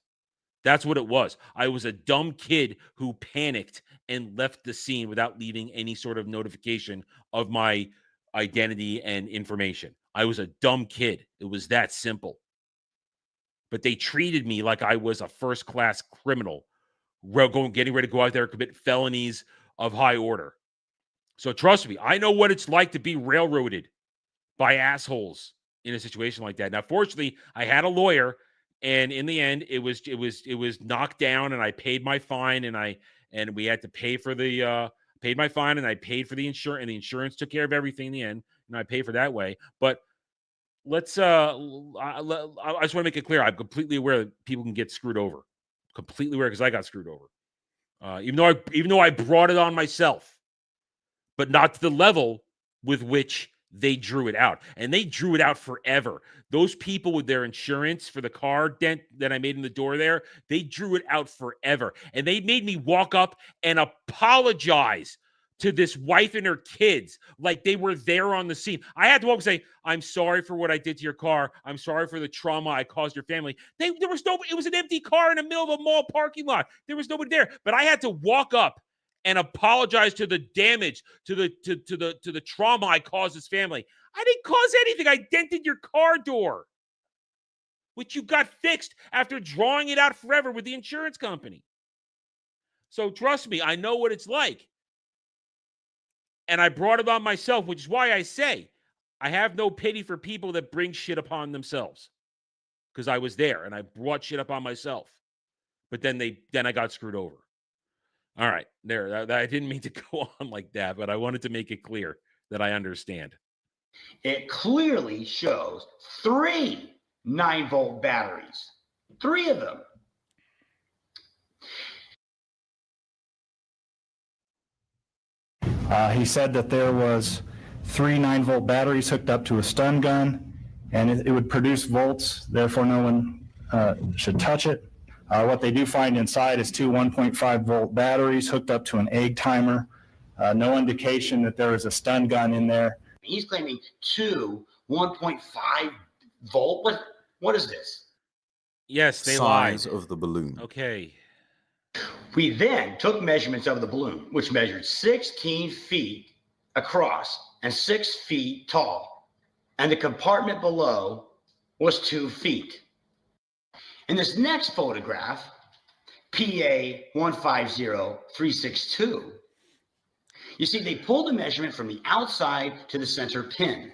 That's what it was. I was a dumb kid who panicked and left the scene without leaving any sort of notification of my identity and information. I was a dumb kid. It was that simple. But they treated me like I was a first-class criminal, getting ready to go out there and commit felonies of high order. So trust me, I know what it's like to be railroaded by assholes in a situation like that. Now, fortunately, I had a lawyer, and in the end, it was knocked down, and I paid my fine, and we had to pay for paid my fine, and I paid for the insurance, and the insurance took care of everything in the end, and I paid for that way. But I just want to make it clear, I'm completely aware that people can get screwed over. Completely aware because I got screwed over. Even though I brought it on myself, but not to the level with which they drew it out. And they drew it out forever. Those people with their insurance for the car dent that I made in the door there, they drew it out forever. And they made me walk up and apologize to this wife and her kids like they were there on the scene. I had to walk and say, I'm sorry for what I did to your car. I'm sorry for the trauma I caused your family. It was an empty car in the middle of a mall parking lot. There was nobody there. But I had to walk up and apologize to the damage, to the trauma I caused his family. I didn't cause anything. I dented your car door, which you got fixed after drawing it out forever with the insurance company. So trust me, I know what it's like. And I brought it on myself, which is why I say I have no pity for people that bring shit upon themselves. Because I was there and I brought shit upon myself. But then I got screwed over. All right, there. I didn't mean to go on like that, but I wanted to make it clear that I understand. It clearly shows 3 9-volt batteries, 3 of them. He said that there was 3 9-volt batteries hooked up to a stun gun, and it would produce volts. Therefore, no one should touch it. What they do find inside is 2 1.5-volt batteries hooked up to an egg timer. No indication that there is a stun gun in there. He's claiming 2 1.5 volt. What is this? Yes, they lied. Size of the balloon. Okay. We then took measurements of the balloon, which measured 16 feet across and 6 feet tall, and the compartment below was 2 feet. In this next photograph, PA 150362, you see they pulled the measurement from the outside to the center pin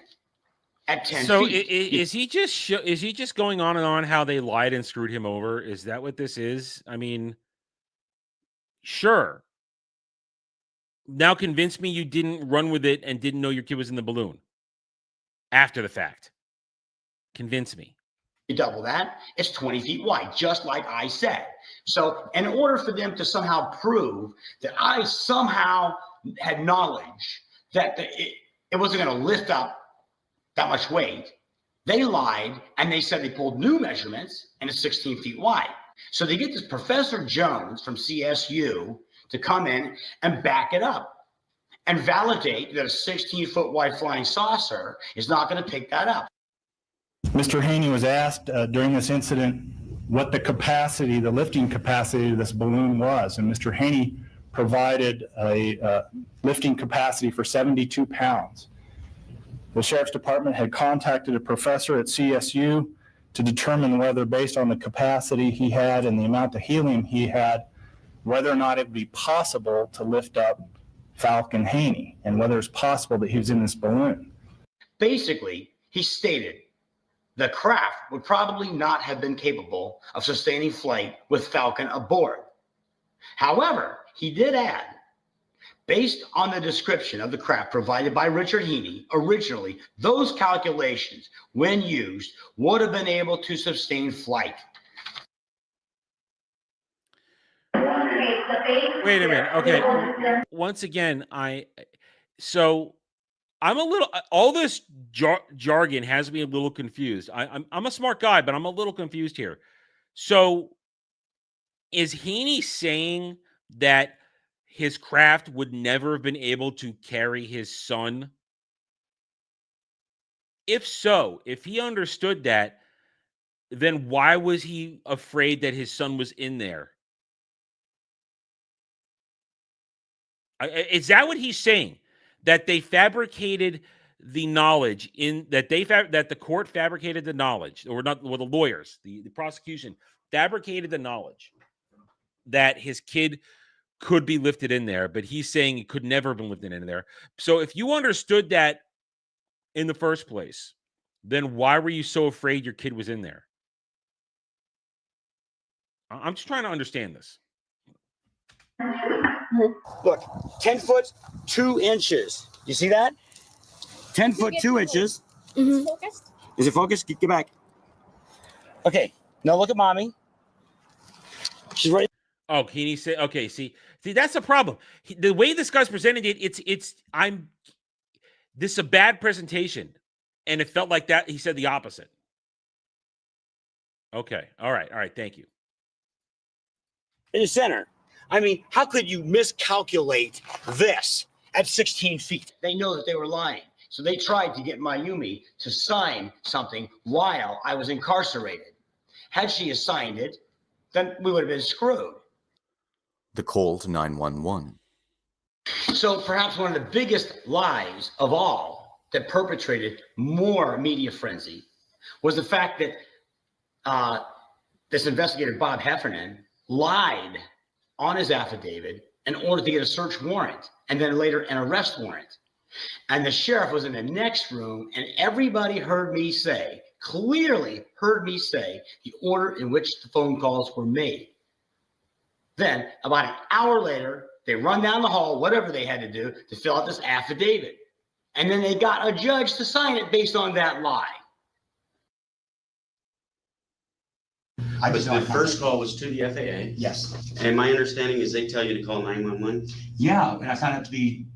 at 10 So feet. is he just going on and on how they lied and screwed him over? Is that what this is? I mean, sure. Now convince me you didn't run with it and didn't know your kid was in the balloon after the fact. Convince me. You double that, it's 20 feet wide, just like I said. So in order for them to somehow prove that I somehow had knowledge that it wasn't going to lift up that much weight, they lied and they said they pulled new measurements and it's 16 feet wide. So they get this Professor Jones from CSU to come in and back it up and validate that a 16-foot wide flying saucer is not going to pick that up. Mr. Haney was asked during this incident what the lifting capacity of this balloon was, and Mr. Haney provided a lifting capacity for 72 pounds. The Sheriff's Department had contacted a professor at CSU to determine whether, based on the capacity he had and the amount of helium he had, whether or not it would be possible to lift up Falcon Haney and whether it's possible that he was in this balloon. Basically, he stated the craft would probably not have been capable of sustaining flight with Falcon aboard. However, he did add, based on the description of the craft provided by Richard Haney, originally, those calculations, when used, would have been able to sustain flight. Wait a minute. Okay. Once again, I'm a little, all this jargon has me a little confused. I'm a smart guy, but I'm a little confused here. So is Haney saying that his craft would never have been able to carry his son? If so, if he understood that, then why was he afraid that his son was in there? Is that what he's saying? That they fabricated the knowledge that the court fabricated the knowledge, or not, well, the lawyers, the prosecution fabricated the knowledge that his kid could be lifted in there, but he's saying it could never have been lifted in there. So if you understood that in the first place, then why were you so afraid your kid was in there? I'm just trying to understand this. Look, 10 foot 2 inches. You see that? 10 foot 2 inches. Mm-hmm. Focused? Is it focused? Get back. Okay. Now look at mommy. She's right. Oh, Haney said, okay, see, that's the problem. The way this guy's presented it, this is a bad presentation. And it felt like that. He said the opposite. Okay. All right. Thank you. In the center. I mean, how could you miscalculate this at 16 feet? They know that they were lying. So they tried to get Mayumi to sign something while I was incarcerated. Had she signed it, then we would have been screwed. The call to 911. So perhaps one of the biggest lies of all that perpetrated more media frenzy was the fact that this investigator, Bob Heffernan, lied on his affidavit in order to get a search warrant and then later an arrest warrant. And the sheriff was in the next room and everybody clearly heard me say the order in which the phone calls were made. Then about an hour later, They run down the hall, whatever they had to do to fill out this affidavit. And then they got a judge to sign it based on that lie. But the first call was to the FAA. Yes. And my understanding is they tell you to call 911. Yeah, and I found it to be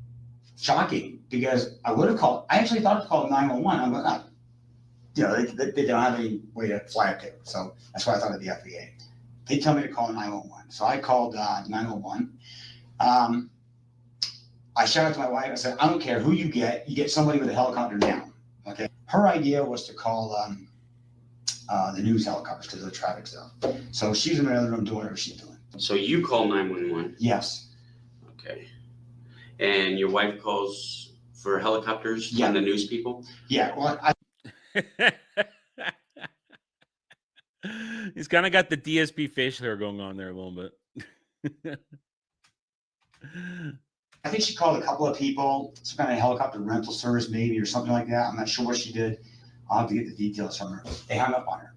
shocking because I would have called. I actually thought to call 911. I'm like, you know, they don't have any way to fly a ticket, so that's why I thought of the FAA. They tell me to call 911, so I called 911. I shouted to my wife. I said, I don't care who you get somebody with a helicopter now. Okay. Her idea was to call the news helicopters because of the traffic stuff. So she's in another room doing whatever she's doing. So you call 911. Yes. Okay. And your wife calls for helicopters Yeah. and the news people? Yeah. Well, He's kind of got the DSP facial hair going on there a little bit. I think she called a couple of people, some kind of helicopter rental service maybe or something like that. I'm not sure what she did. I'll have to get the details from her. They hung up on her.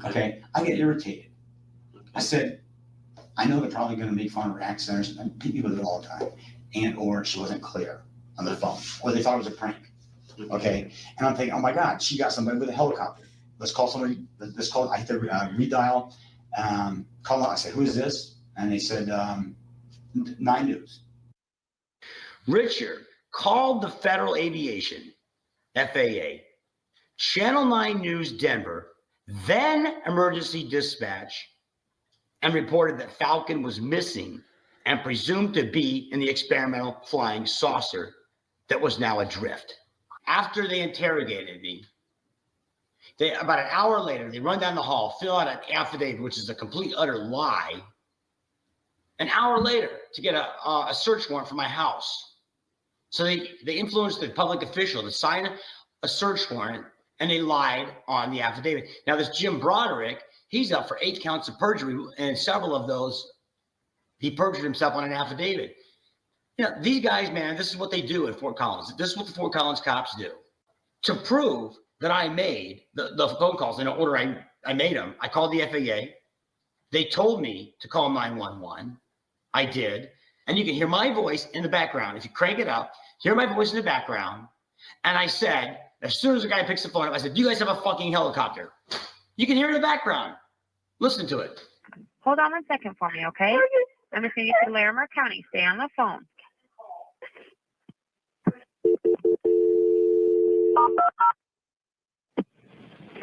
Okay. I get irritated. I said, I know they're probably going to make fun of her accents and people do it all the time. And or she wasn't clear on the phone. Or they thought it was a prank. Okay. And I'm thinking, oh my God, she got somebody with a helicopter. Let's call somebody. Let's call. I had to redial. Call out. I said, who is this? And they said, 9 News. Richard called the Federal Aviation, FAA, Channel 9 News Denver, then Emergency Dispatch, and reported that Falcon was missing and presumed to be in the experimental flying saucer that was now adrift. After they interrogated me, about an hour later, they run down the hall, fill out an affidavit, which is a complete, utter lie. An hour later to get a search warrant for my house. So they influenced the public official to sign a search warrant, and they lied on the affidavit. Now, this Jim Broderick, he's up for 8 counts of perjury, and several of those, he perjured himself on an affidavit. You know, these guys, man, this is what they do at Fort Collins. This is what the Fort Collins cops do. To prove that I made the phone calls in the order I made them, I called the FAA. They told me to call 911. I did. And you can hear my voice in the background. If you crank it up, hear my voice in the background. And I said, as soon as the guy picks the phone up, I said, do you guys have a fucking helicopter? You can hear it in the background. Listen to it. Hold on 1 second for me, okay? Let me send you to Larimer County. Stay on the phone.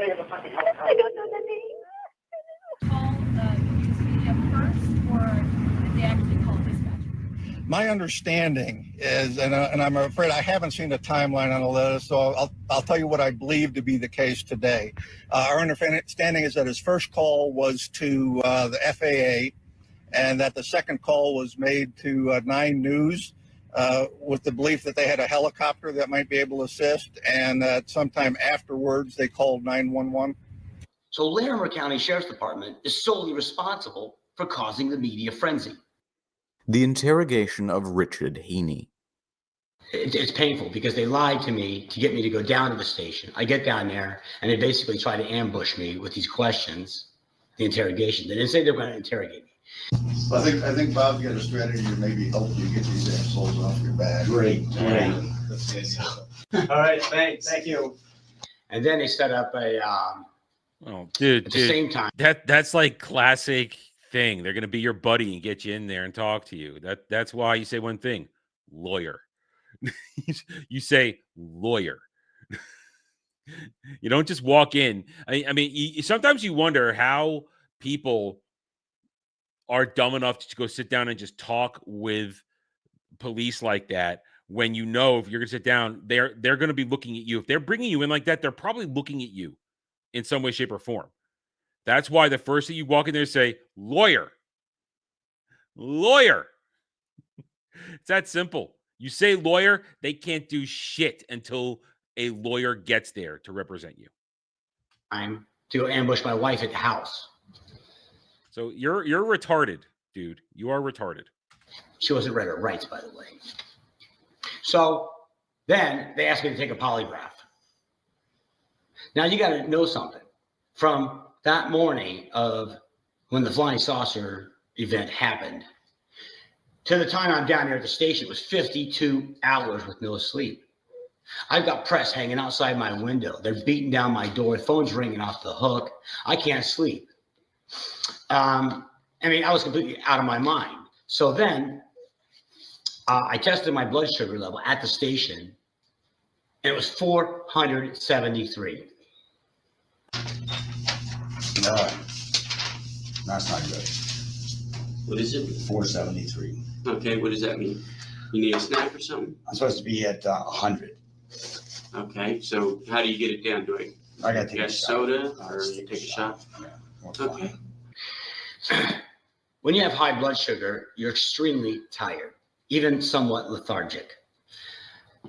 I don't know the name. Call news media first, or did they actually call dispatch? My understanding is, and I'm afraid I haven't seen a timeline on all this, so I'll tell you what I believe to be the case today. Our understanding is that his first call was to the FAA, and that the second call was made to 9 News with the belief that they had a helicopter that might be able to assist, and that sometime afterwards they called 911. So Larimer County Sheriff's Department is solely responsible for causing the media frenzy. The interrogation of Richard Heaney. It's painful because they lied to me to get me to go down to the station. I get down there and they basically try to ambush me with these questions, the interrogation. They didn't say they were going to interrogate me. Well, I think Bob's got a strategy to maybe help you get these assholes off your back. Great. All right, thanks. Thank you. And then they set up a Dude, at the same time. That's like classic thing. They're gonna be your buddy and get you in there and talk to you. That's why you say one thing: lawyer. You say lawyer. You don't just walk in. I mean, sometimes you wonder how people are dumb enough to go sit down and just talk with police like that. When you know if you're gonna sit down, they're gonna be looking at you. If they're bringing you in like that, they're probably looking at you in some way, shape, or form. That's why the first thing you walk in there say, lawyer. Lawyer. It's that simple. You say lawyer, they can't do shit until a lawyer gets there to represent you. I'm to ambush my wife at the house. So you're retarded, dude. You are retarded. She wasn't read her rights, by the way. So then they asked me to take a polygraph. Now you got to know something. From that morning of when the flying saucer event happened, To the time I'm down here at the station, it was 52 hours with no sleep. I've got press hanging outside my window. They're beating down my door. The phone's ringing off the hook. I can't sleep. I mean, I was completely out of my mind. So then I tested my blood sugar level at the station, and it was 473. No, that's not good. What is it? 473. Okay, what does that mean? You need a snack or something? I'm supposed to be at 100. Okay, so how do you get it down? Do I got to take get a shot. soda I'll or just you take a shot? Yeah. more Okay. fun. When you have high blood sugar, you're extremely tired, even somewhat lethargic.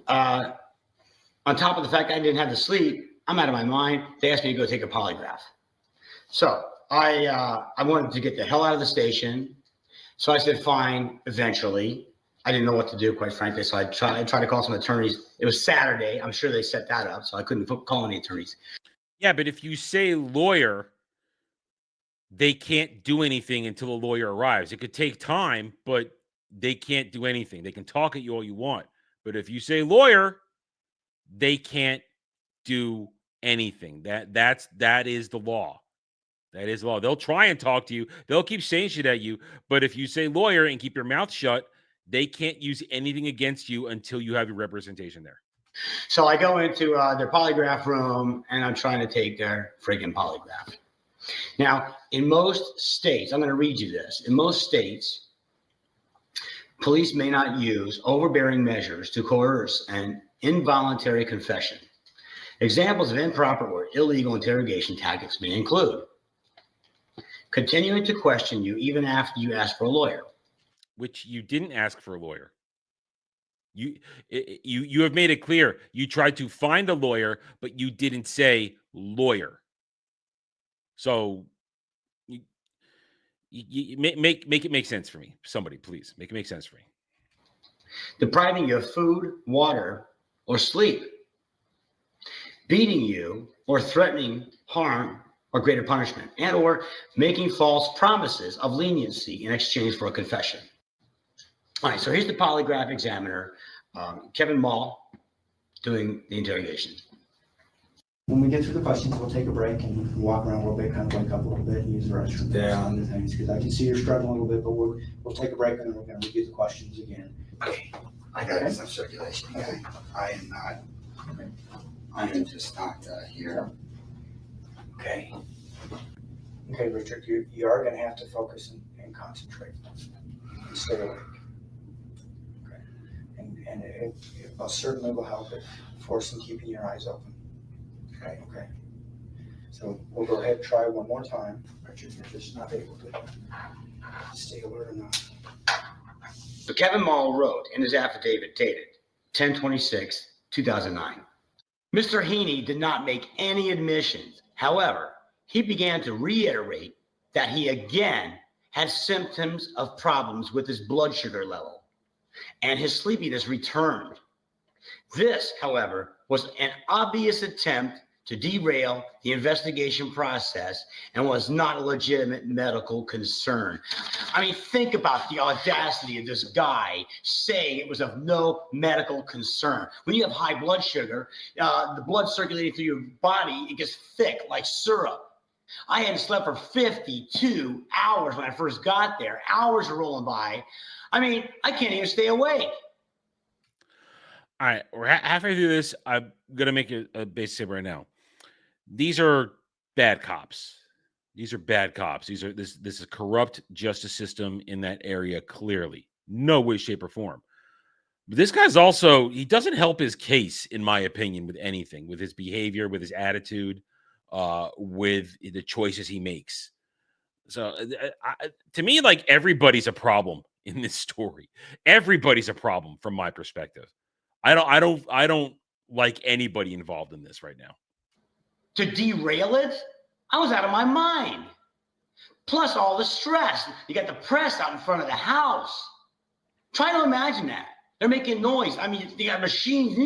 On top of the fact I didn't have the sleep, I'm out of my mind. They asked me to go take a polygraph. So I wanted to get the hell out of the station. So I said, fine, eventually. I didn't know what to do, quite frankly. So I tried to call some attorneys. It was Saturday. I'm sure they set that up, so I couldn't call any attorneys. Yeah, but if you say lawyer, they can't do anything until a lawyer arrives. It could take time, but they can't do anything. They can talk at you all you want. But if you say lawyer, they can't do anything. That is the law. That is the law. They'll try and talk to you. They'll keep saying shit at you. But if you say lawyer and keep your mouth shut, they can't use anything against you until you have your representation there. So I go into their polygraph room, and I'm trying to take their friggin' polygraph. Now, in most states, I'm going to read you this. In most states, police may not use overbearing measures to coerce an involuntary confession. Examples of improper or illegal interrogation tactics may include continuing to question you even after you ask for a lawyer. Which you didn't ask for a lawyer. You have made it clear you tried to find a lawyer, but you didn't say lawyer. So you make it make sense for me. Somebody, please make it make sense for me. Depriving you of food, water, or sleep. Beating you or threatening harm or greater punishment, and or making false promises of leniency in exchange for a confession. All right, so here's the polygraph examiner, Kevin Mall, doing the interrogation. When we get through the questions, we'll take a break and walk around a little bit, kind of wake up a little bit and use the restroom. Yeah. And other things, because I can see you're struggling a little bit, but we'll take a break and then we're going to review the questions again. Okay. I got some circulation. Okay. I am not. I am just not here. Okay. Okay, Richard, you are going to have to focus and concentrate and stay awake. Okay. And it most certainly will help if forcing keeping your eyes open. Okay. Okay. So we'll go ahead and try one more time. Richard, you're just not able to stay alert enough. So Kevin Mall wrote in his affidavit dated 10/26/2009. Mr. Heaney did not make any admissions. However, he began to reiterate that he again had symptoms of problems with his blood sugar level, and his sleepiness returned. This, however, was an obvious attempt to derail the investigation process and was not a legitimate medical concern. I mean, think about the audacity of this guy saying it was of no medical concern. When you have high blood sugar, the blood circulating through your body, it gets thick like syrup. I hadn't slept for 52 hours when I first got there. Hours are rolling by. I mean, I can't even stay awake. All right, we're halfway through this. I'm gonna make a basic statement right now. These are bad cops. These are bad cops. This is a corrupt justice system in that area. Clearly, no way, shape, or form. But this guy's also, he doesn't help his case, in my opinion, with anything, with his behavior, with his attitude, with the choices he makes. So, to me, like, everybody's a problem in this story. Everybody's a problem from my perspective. I don't like anybody involved in this right now. To derail it, I was out of my mind. Plus all the stress. You got the press out in front of the house. Try to imagine that. They're making noise. I mean, they got machines,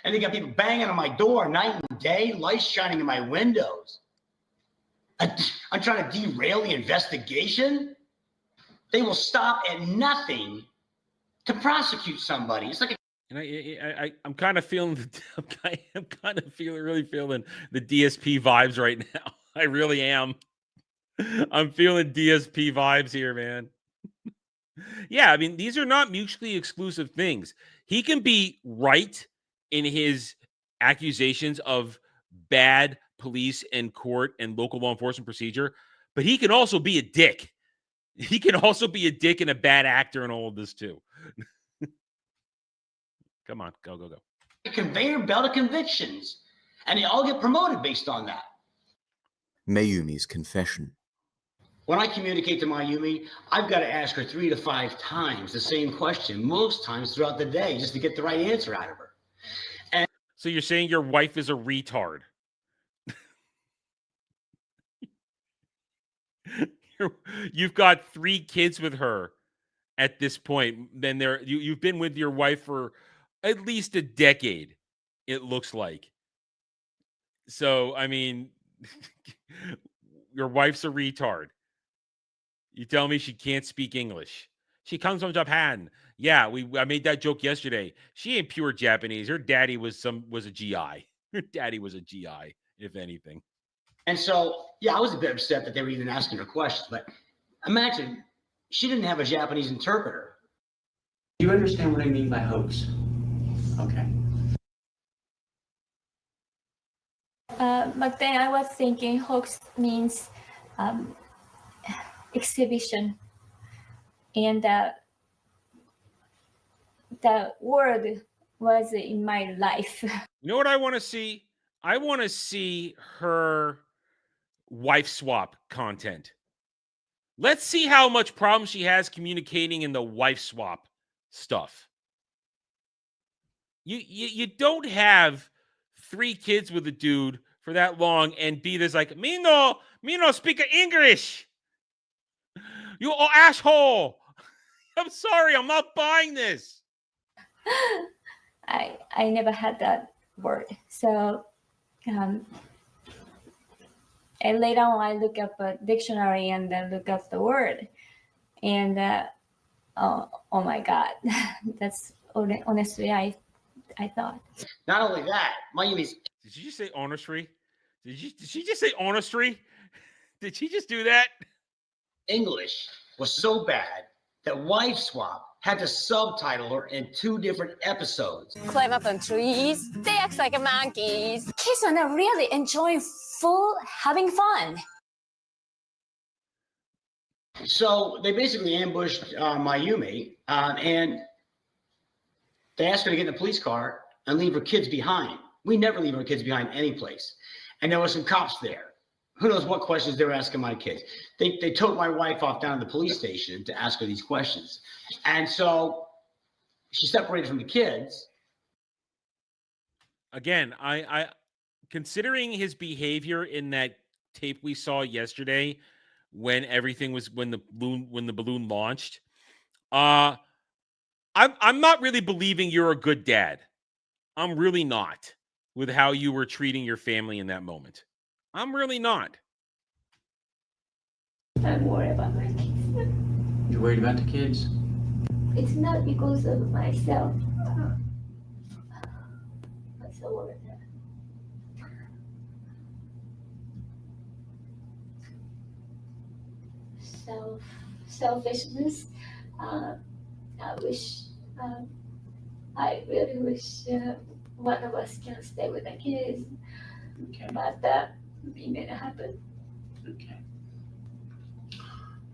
and they got people banging on my door night and day, lights shining in my windows. I'm trying to derail the investigation? They will stop at nothing to prosecute somebody. It's like a And I'm kind of feeling, I'm kind of really feeling the DSP vibes right now. I really am. I'm feeling DSP vibes here, man. Yeah, I mean, these are not mutually exclusive things. He can be right in his accusations of bad police and court and local law enforcement procedure, but he can also be a dick. He can also be a dick and a bad actor in all of this too. Come on, go. conveyor belt of convictions, and they all get promoted based on that. Mayumi's confession. When I communicate to Mayumi, I've got to ask her 3 to 5 times the same question, most times throughout the day, just to get the right answer out of her. And so you're saying your wife is a retard? You've got 3 kids with her at this point. Then you've been with your wife for at least a decade, it looks like. So, I mean, your wife's a retard. You tell me she can't speak English. She comes from Japan. Yeah, I made that joke yesterday. She ain't pure Japanese. Her daddy was a GI. Her daddy was a GI, if anything. And so, yeah, I was a bit upset that they were even asking her questions. But imagine she didn't have a Japanese interpreter. Do you understand what I mean by hoax? Okay. But then I was thinking hoax means exhibition. And the word was in my life. You know what I want to see? I want to see her wife swap content. Let's see how much problem she has communicating in the wife swap stuff. You don't have 3 kids with a dude for that long and be this like, me no speak English. You asshole. I'm sorry, I'm not buying this. I never had that word. So and later on I look up a dictionary and then look up the word. And oh my God. That's honestly I thought. Not only that, Mayumi's. Did you just say honestly? Did she just say honestly? Did she just do that? English was so bad that Wife Swap had to subtitle her in 2 different episodes. Climb up on trees. They act like monkeys. Kids are not really enjoying having fun. So they basically ambushed Mayumi, and they asked her to get in the police car and leave her kids behind. We never leave our kids behind any place. And there were some cops there. Who knows what questions they were asking my kids. They took my wife off down to the police station to ask her these questions. And so she separated from the kids. Again, I considering his behavior in that tape we saw yesterday when the balloon launched, I'm not really believing you're a good dad. I'm really not, with how you were treating your family in that moment. I'm really not. I'm worried about my kids. You're worried about the kids? It's not because of myself. I'm so worried. Selfishness. I really wish one of us can stay with the kids. Okay. But it may not happen. Okay.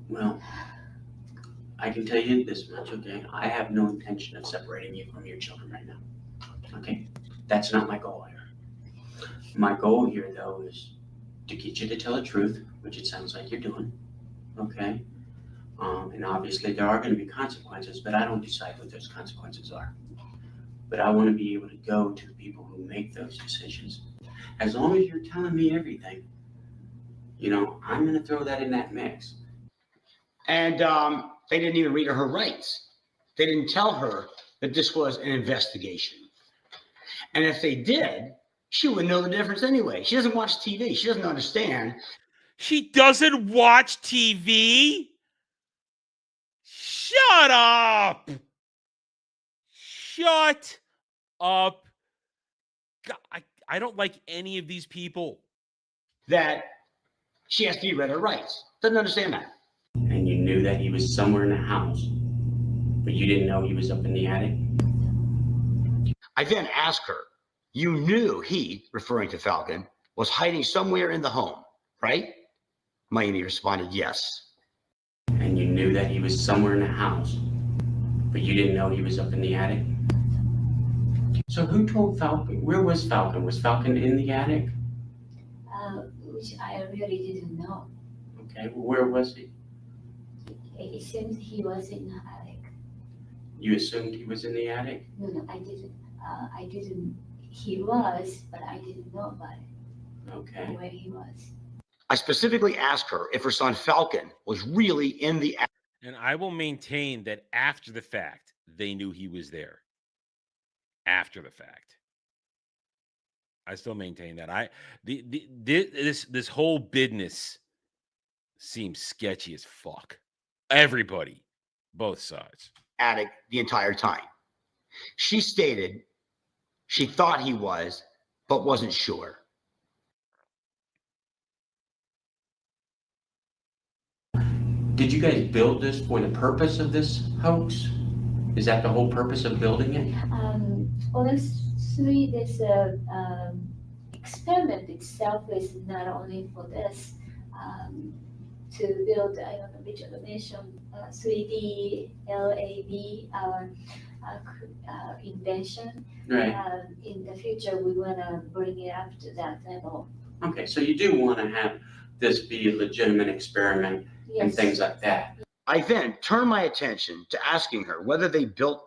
Well, I can tell you this much, okay? I have no intention of separating you from your children right now. Okay? That's not my goal here. My goal here, though, is to get you to tell the truth, which it sounds like you're doing. Okay? And obviously there are going to be consequences, but I don't decide what those consequences are. But I want to be able to go to the people who make those decisions. As long as you're telling me everything, I'm going to throw that in that mix. And they didn't even read her rights. They didn't tell her that this was an investigation. And if they did, she would know the difference anyway. She doesn't watch TV. She doesn't understand. She doesn't watch TV? Shut up. Shut up. God, I don't like any of these people. That she has to be read her rights. Doesn't understand that. And you knew that he was somewhere in the house, but you didn't know he was up in the attic? I then asked her, you knew he, referring to Falcon, was hiding somewhere in the home, right? Miami responded, yes. And you knew that he was somewhere in the house, but you didn't know he was up in the attic? So who told Falcon? Where was Falcon? Was Falcon in the attic? Which I really didn't know. Okay, where was he? It seems he was in the attic. You assumed he was in the attic? No, I didn't. I didn't. He was, but I didn't know about it. Okay. Where he was. I specifically asked her if her son Falcon was really in the attic. And I will maintain that after the fact, they knew he was there. After the fact. I still maintain that. This whole business seems sketchy as fuck. Everybody, both sides. Attic the entire time. She stated she thought he was, but wasn't sure. Did you guys build this for the purpose of this hoax? Is that the whole purpose of building it? Honestly, this experiment itself is not only for this, to build, I don't know which automation, 3D, LAB, invention. Right. In the future, we want to bring it up to that level. Okay, so you do want to have this be a legitimate experiment and things like that. I then turned my attention to asking her whether they built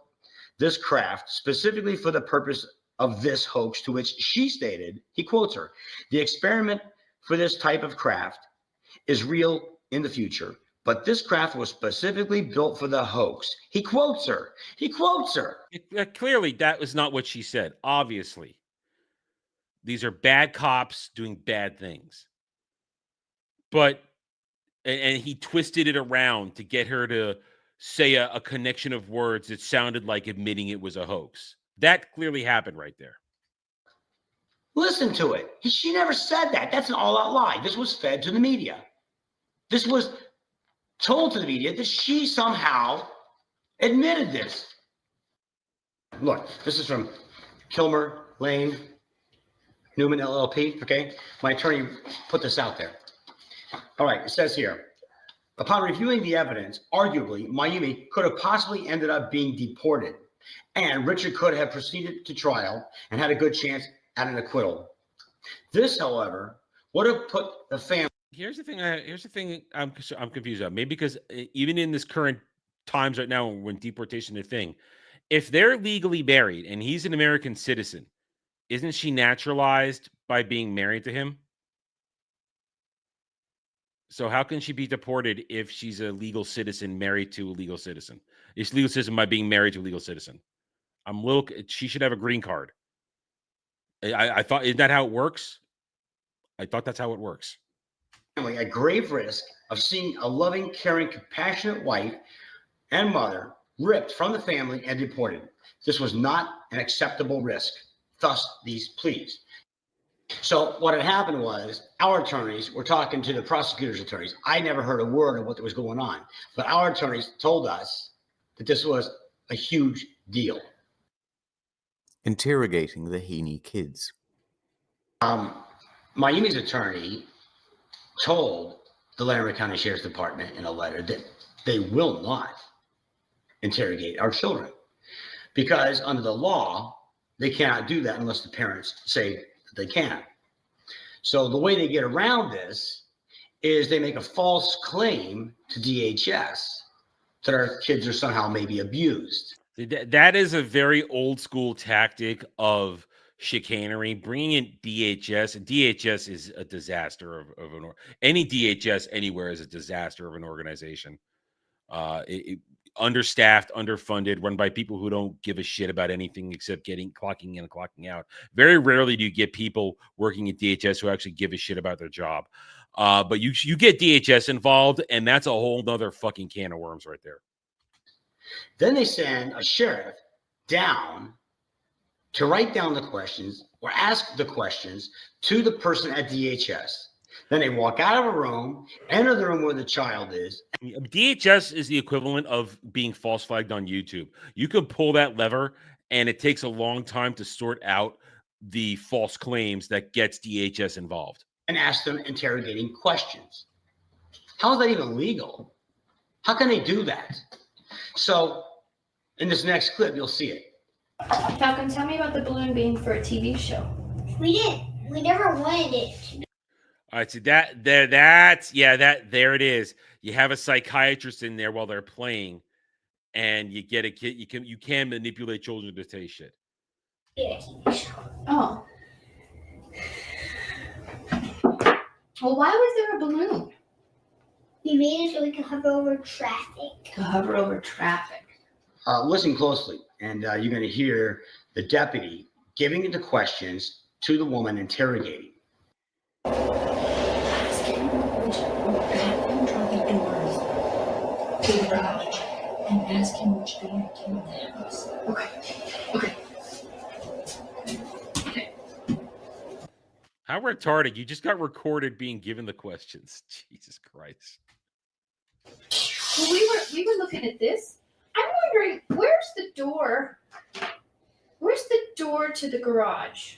this craft specifically for the purpose of this hoax, to which she stated, he quotes her, the experiment for this type of craft is real in the future, but this craft was specifically built for the hoax. He quotes her. He quotes her. Clearly, that was not what she said. Obviously, these are bad cops doing bad things. But, and he twisted it around to get her to say a connection of words that sounded like admitting it was a hoax. That clearly happened right there. Listen to it. She never said that. That's an all-out lie. This was fed to the media. This was told to the media that she somehow admitted this. Look, this is from Kilmer, Lane, Newman, LLP, okay? My attorney put this out there. All right, it says here, upon reviewing the evidence, arguably, Miami could have possibly ended up being deported, and Richard could have proceeded to trial and had a good chance at an acquittal. This, however, would have put the family. Here's the thing I'm confused about. Maybe because even in this current times right now, when deportation is a thing, if they're legally married and he's an American citizen, isn't she naturalized by being married to him? So how can she be deported if she's a legal citizen married to a legal citizen? It's legal citizen by being married to a legal citizen. She should have a green card. I thought, isn't that how it works? I thought that's how it works. At grave risk of seeing a loving, caring, compassionate wife and mother ripped from the family and deported. This was not an acceptable risk. Thus, these pleas. So what had happened was our attorneys were talking to the prosecutor's attorneys. I never heard a word of what was going on, but our attorneys told us that this was a huge deal. Interrogating the Heaney kids. Miami's attorney told the Laramie County Sheriff's Department in a letter that they will not interrogate our children because under the law, they cannot do that unless the parents say that they can. So the way they get around this is they make a false claim to DHS that our kids are somehow maybe abused. That is a very old school tactic of chicanery, bringing in DHS. DHS is a disaster of any DHS anywhere is a disaster of an organization. Understaffed, underfunded, run by people who don't give a shit about anything except clocking in and clocking out. Very rarely do you get people working at DHS who actually give a shit about their job. But you get DHS involved, and that's a whole nother fucking can of worms right there. Then they send a sheriff down to write down the questions or ask the questions to the person at DHS. Then they walk out of a room, enter the room where the child is. DHS is the equivalent of being false flagged on YouTube. You could pull that lever, and it takes a long time to sort out the false claims that gets DHS involved. And ask them interrogating questions. How is that even legal? How can they do that? So in this next clip, you'll see it. Falcon, tell me about the balloon being for a TV show. We didn't. We never wanted it. All right, so there it is. You have a psychiatrist in there while they're playing, and you get a kid. You can manipulate children to say shit. Yeah, TV show. Oh. Well, why was there a balloon? We made it so we could hover over traffic. To hover over traffic. Listen closely, and you're going to hear the deputy giving the questions to the woman interrogating. Ask him which the doors to the garage and ask him which door came in the house. Okay. How retarded. You just got recorded being given the questions. Jesus Christ. Well, we were looking at this. I'm wondering, where's the door? Where's the door to the garage?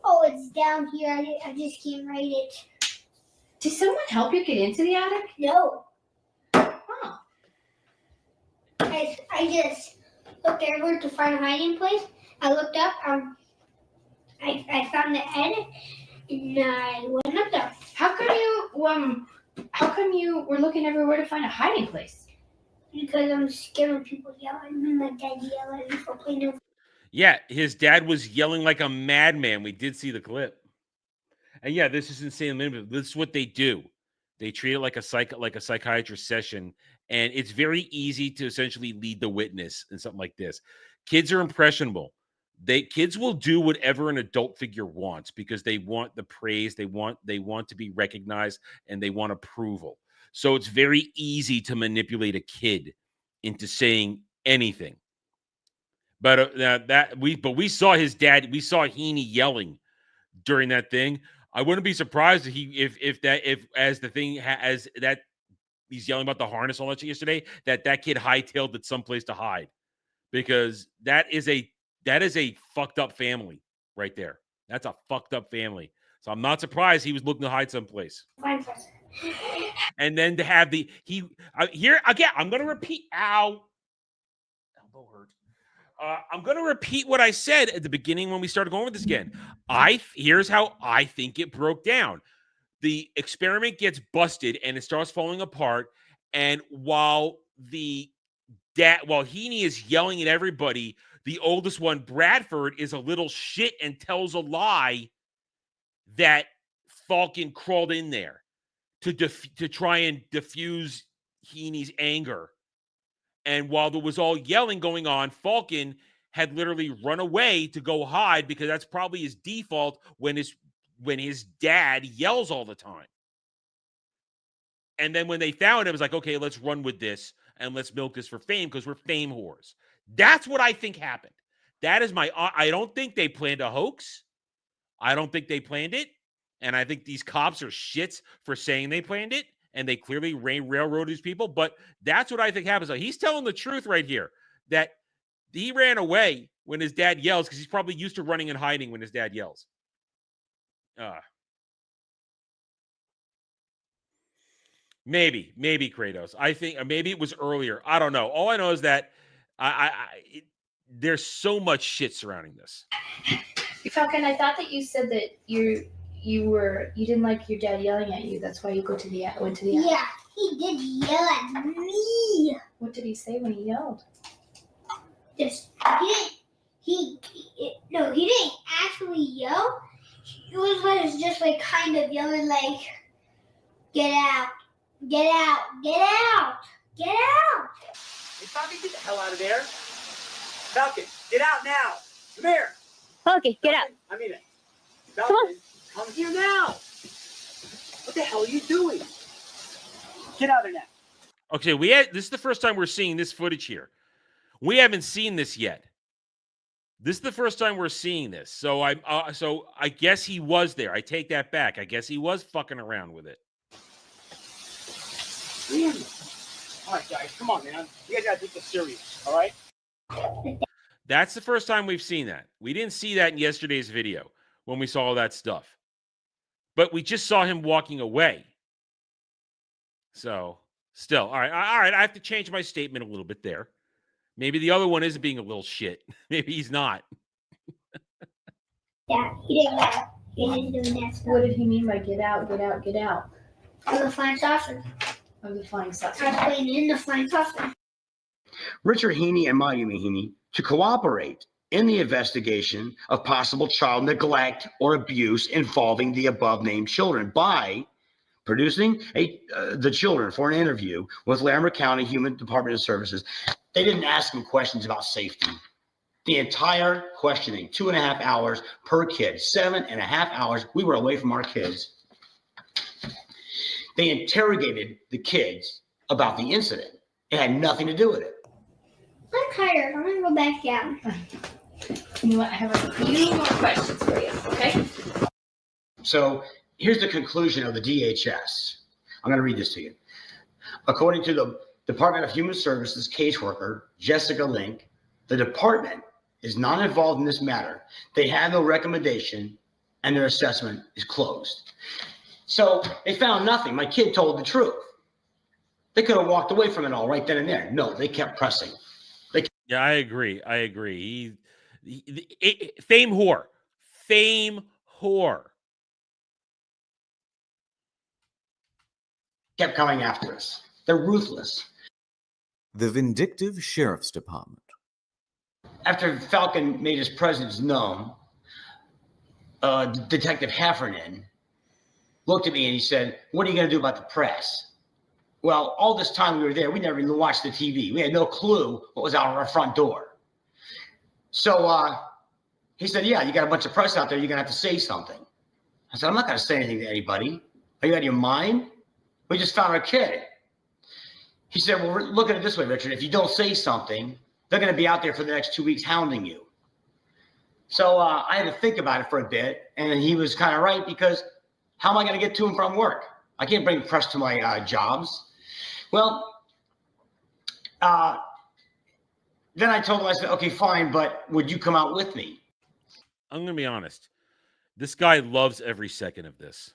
Oh, it's down here. I just can't write it. Did someone help you get into the attic? No. Oh. I just looked everywhere to find a hiding place. I looked up. I found the attic, and I went up there. How come you were looking everywhere to find a hiding place? Because I'm scared when people yell at me. My dad yelled at me for playing. Yeah, his dad was yelling like a madman. We did see the clip. And yeah, this is insane. This is what they do. They treat it like a psychiatrist session, and it's very easy to essentially lead the witness in something like this. Kids are impressionable. Kids will do whatever an adult figure wants because they want the praise, they want to be recognized, and they want approval. So it's very easy to manipulate a kid into saying anything. But we saw his dad. We saw Heaney yelling during that thing. I wouldn't be surprised if as he's yelling about the harness all that shit yesterday, that kid hightailed it someplace to hide, because that is a fucked up family right there. That's a fucked up family. So I'm not surprised he was looking to hide someplace. And then to have here again, I'm going to repeat. Ow, elbow hurt. I'm going to repeat what I said at the beginning when we started going over this again. Here's how I think it broke down. The experiment gets busted and it starts falling apart. And while Heaney is yelling at everybody, the oldest one, Bradford, is a little shit and tells a lie that Falcon crawled in there to try and diffuse Heaney's anger. And while there was all yelling going on, Falcon had literally run away to go hide, because that's probably his default when his dad yells all the time. And then when they found him, it was like, okay, let's run with this and let's milk this for fame, because we're fame whores. That's what I think happened. That is I don't think they planned a hoax. I don't think they planned it. And I think these cops are shits for saying they planned it. And they clearly railroad these people. But that's what I think happens. So he's telling the truth right here, that he ran away when his dad yells, because he's probably used to running and hiding when his dad yells. Maybe Kratos. I think, or maybe it was earlier. I don't know. All I know is that there's so much shit surrounding this. Falcon, I thought that you said that you didn't like your dad yelling at you. That's why you went to the attic. Yeah, he did yell at me. What did he say when he yelled? He didn't actually yell. It was just like kind of yelling like, get out, get out, get out, get out. Hey, Falcon, get the hell out of there. Falcon, get out now. Come here. Okay, get out. I mean it. Falcon, come here now. What the hell are you doing? Get out of there now. Okay, this is the first time we're seeing this footage here. We haven't seen this yet. This is the first time we're seeing this. So I guess he was there. I take that back. I guess he was fucking around with it. All right, guys, come on, man. You guys gotta take this serious, all right? That's the first time we've seen that. We didn't see that in yesterday's video when we saw all that stuff. But we just saw him walking away. So, still, all right. I have to change my statement a little bit there. Maybe the other one isn't being a little shit. Maybe he's not. Yeah, he didn't get out. He didn't do that stuff. What did he mean by get out, get out, get out? Of the flying saucer. Of the flying saucer. I was playing in the flying saucer. Richard Heaney and Mayumi Heaney to cooperate in the investigation of possible child neglect or abuse involving the above-named children by producing the children for an interview with Larimer County Human Department of Services. They didn't ask them questions about safety. The entire questioning, 2.5 hours per kid, 7.5 hours, we were away from our kids. They interrogated the kids about the incident. It had nothing to do with it. I'm tired. I'm gonna go back down. You know what? I have a few more questions for you, okay? So here's the conclusion of the DHS. I'm going to read this to you. According to the Department of Human Services caseworker, Jessica Link, the department is not involved in this matter. They have no recommendation and their assessment is closed. So they found nothing. My kid told the truth. They could have walked away from it all right then and there. No, they kept pressing. Yeah, I agree. Fame whore. Kept coming after us. They're ruthless. The vindictive sheriff's department. After Falcon made his presence known, Detective Heffernan looked at me and he said, "What are you going to do about the press?" Well, all this time we were there, we never even watched the TV. We had no clue what was out of our front door. So he said, "Yeah, you got a bunch of press out there. You're going to have to say something." I said, "I'm not going to say anything to anybody. Are you out of your mind? We just found our kid." He said, "Well, look at it this way, Richard. If you don't say something, they're going to be out there for the next 2 weeks hounding you." So I had to think about it for a bit. And he was kind of right, because how am I going to get to and from work? I can't bring press to my jobs. Well, then I told him, I said, "Okay, fine, but would you come out with me?" I'm going to be honest. This guy loves every second of this.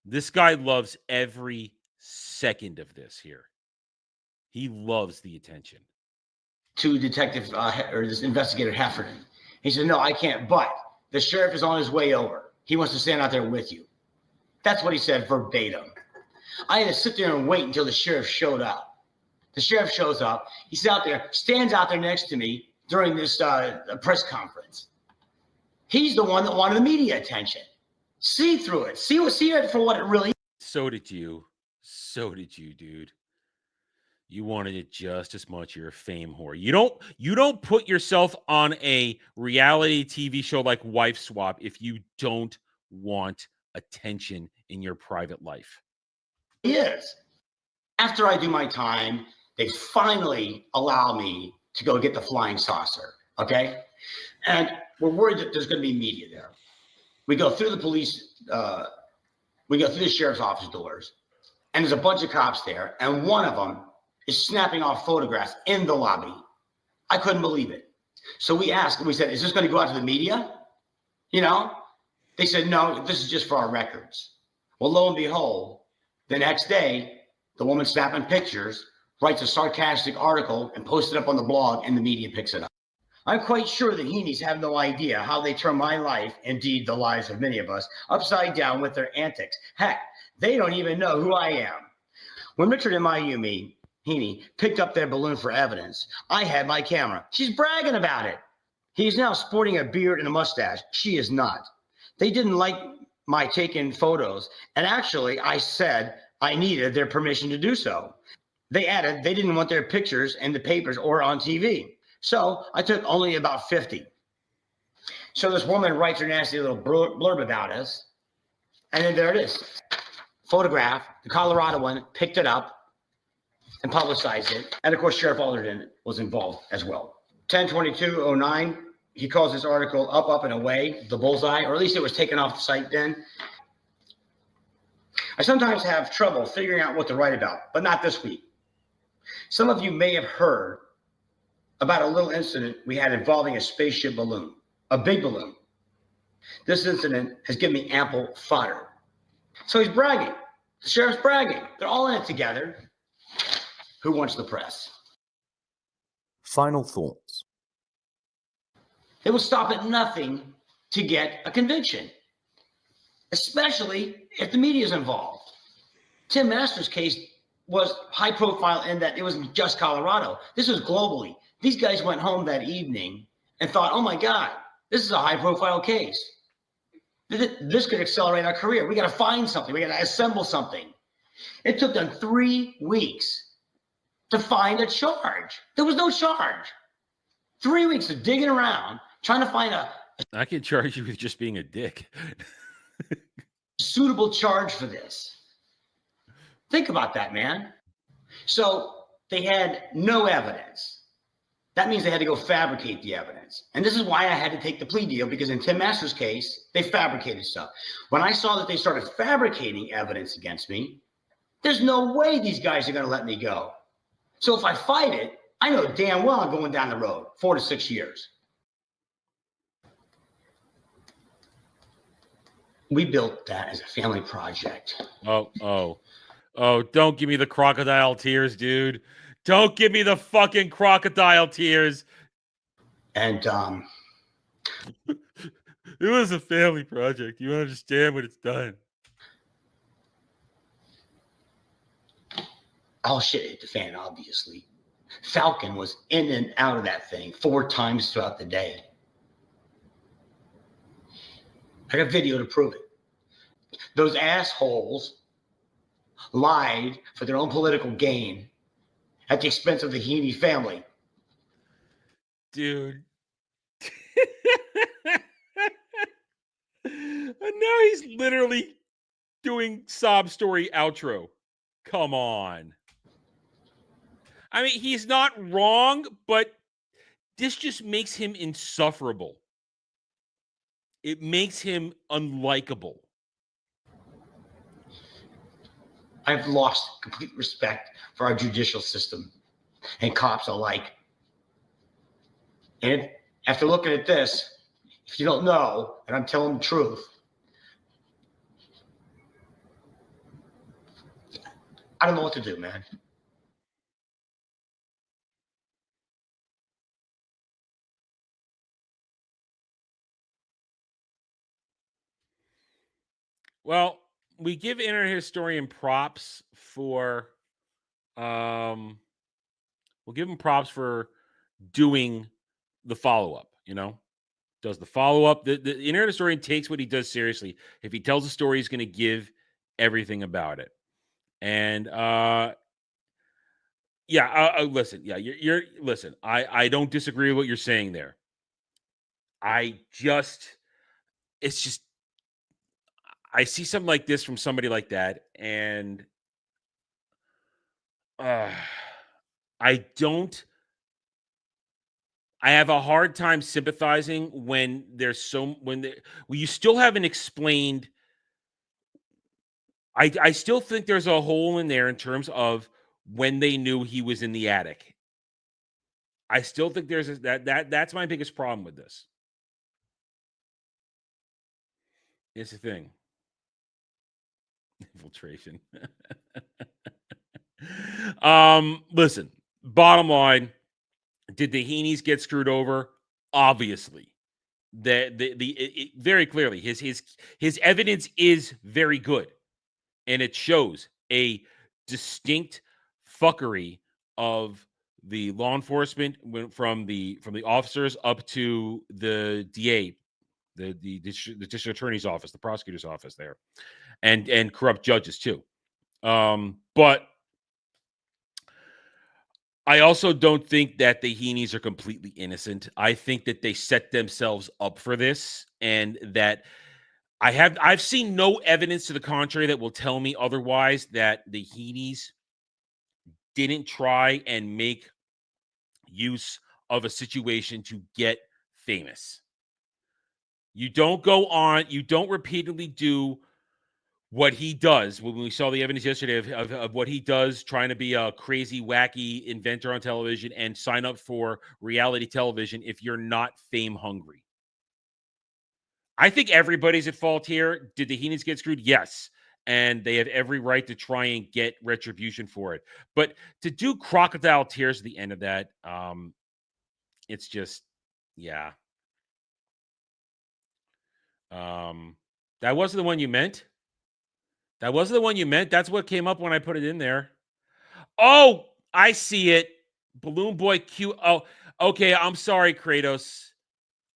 This guy loves every second of this here. He loves the attention. To Detective or this investigator Heffernan. He said, "No, I can't, but the sheriff is on his way over. He wants to stand out there with you." That's what he said verbatim. I had to sit there and wait until the sheriff showed up. The sheriff shows up. He's out there, stands out there next to me during this press conference. He's the one that wanted the media attention. See through it. See it for what it really is. So did you. So did you, dude. You wanted it just as much. You're a fame whore. You don't put yourself on a reality TV show like Wife Swap if you don't want attention in your private life. Is. After I do my time, they finally allow me to go get the flying saucer. Okay. And we're worried that there's going to be media there. We go through the police, we go through the sheriff's office doors, and there's a bunch of cops there, and one of them is snapping off photographs in the lobby. I couldn't believe it. So we asked, we said, "Is this going to go out to the media?" You know, they said, "No, this is just for our records." Well, lo and behold, the next day, the woman snapping pictures writes a sarcastic article and posts it up on the blog, and the media picks it up. I'm quite sure the Heenies have no idea how they turn my life, indeed the lives of many of us, upside down with their antics. Heck, they don't even know who I am. When Richard and Mayumi Heaney picked up their balloon for evidence, I had my camera. She's bragging about it. He's now sporting a beard and a mustache. She is not. They didn't like my taking photos, and actually I said I needed their permission to do so. They added they didn't want their pictures in the papers or on TV. So I took only about 50. So this woman writes her nasty little blurb about us. And then there it is. Photograph, the Colorado one, picked it up. and publicized it. And of course, Sheriff Alderton was involved as well. 10/22/09, he calls this article Up and Away, the Bullseye, or at least it was taken off the site then. I sometimes have trouble figuring out what to write about, but not this week. Some of you may have heard about a little incident we had involving a spaceship balloon, a big balloon. This incident has given me ample fodder. So he's bragging. The sheriff's bragging. They're all in it together. Who wants the press? Final thoughts. They will stop at nothing to get a conviction, especially if the media is involved. Tim Masters' case was high profile in that it wasn't just Colorado. This was globally. These guys went home that evening and thought, oh my God, this is a high profile case. This could accelerate our career. We got to find something. We got to assemble something. It took them 3 weeks to find a charge. There was no charge. 3 weeks of digging around, trying to find a I can charge you with just being a dick. suitable charge for this. Think about that, man. So they had no evidence. That means they had to go fabricate the evidence. And this is why I had to take the plea deal, because in Tim Masters' case, they fabricated stuff. When I saw that they started fabricating evidence against me, there's no way these guys are going to let me go. So if I fight it, I know damn well I'm going down the road 4 to 6 years. We built that as a family project. Oh, don't give me the crocodile tears, dude. Don't give me the fucking crocodile tears. And it was a family project. You understand when it's done. All shit hit the fan, obviously. Falcon was in and out of that thing 4 times throughout the day. I got video to prove it. Those assholes lied for their own political gain at the expense of the Heaney family. Dude. And now he's literally doing sob story outro. Come on. I mean, he's not wrong, but this just makes him insufferable. It makes him unlikable. I've lost complete respect for our judicial system and cops alike. And after looking at this, if you don't know, and I'm telling the truth, I don't know what to do, man. Well, we give internet historian props for we'll give him props for doing the follow-up, you know? Does the follow-up. The internet historian takes what he does seriously. If he tells a story, he's going to give everything about it. And listen, you're listen, I don't disagree with what you're saying there. I see something like this from somebody like that, and I have a hard time sympathizing when you still haven't explained. I still think there's a hole in there in terms of when they knew he was in the attic. I still think there's that's my biggest problem with this. It's the thing. Infiltration. Listen, bottom line, did the Heenies get screwed over? Obviously. Very clearly his evidence is very good, and it shows a distinct fuckery of the law enforcement from the officers up to the DA, the district attorney's office, the prosecutor's office there, and corrupt judges too. But I also don't think that the Heenies are completely innocent. I think that they set themselves up for this, and that I've seen no evidence to the contrary that will tell me otherwise, that the Heenies didn't try and make use of a situation to get famous. You don't go on, you don't repeatedly do what he does. When we saw the evidence yesterday of what he does, trying to be a crazy, wacky inventor on television and sign up for reality television if you're not fame hungry. I think everybody's at fault here. Did the Heenans get screwed? Yes. And they have every right to try and get retribution for it. But to do crocodile tears at the end of that, it's just, yeah. That wasn't the one you meant? That wasn't the one you meant? That's what came up when I put it in there. Oh, I see it. Balloon Boy Q. Oh, okay. I'm sorry, Kratos.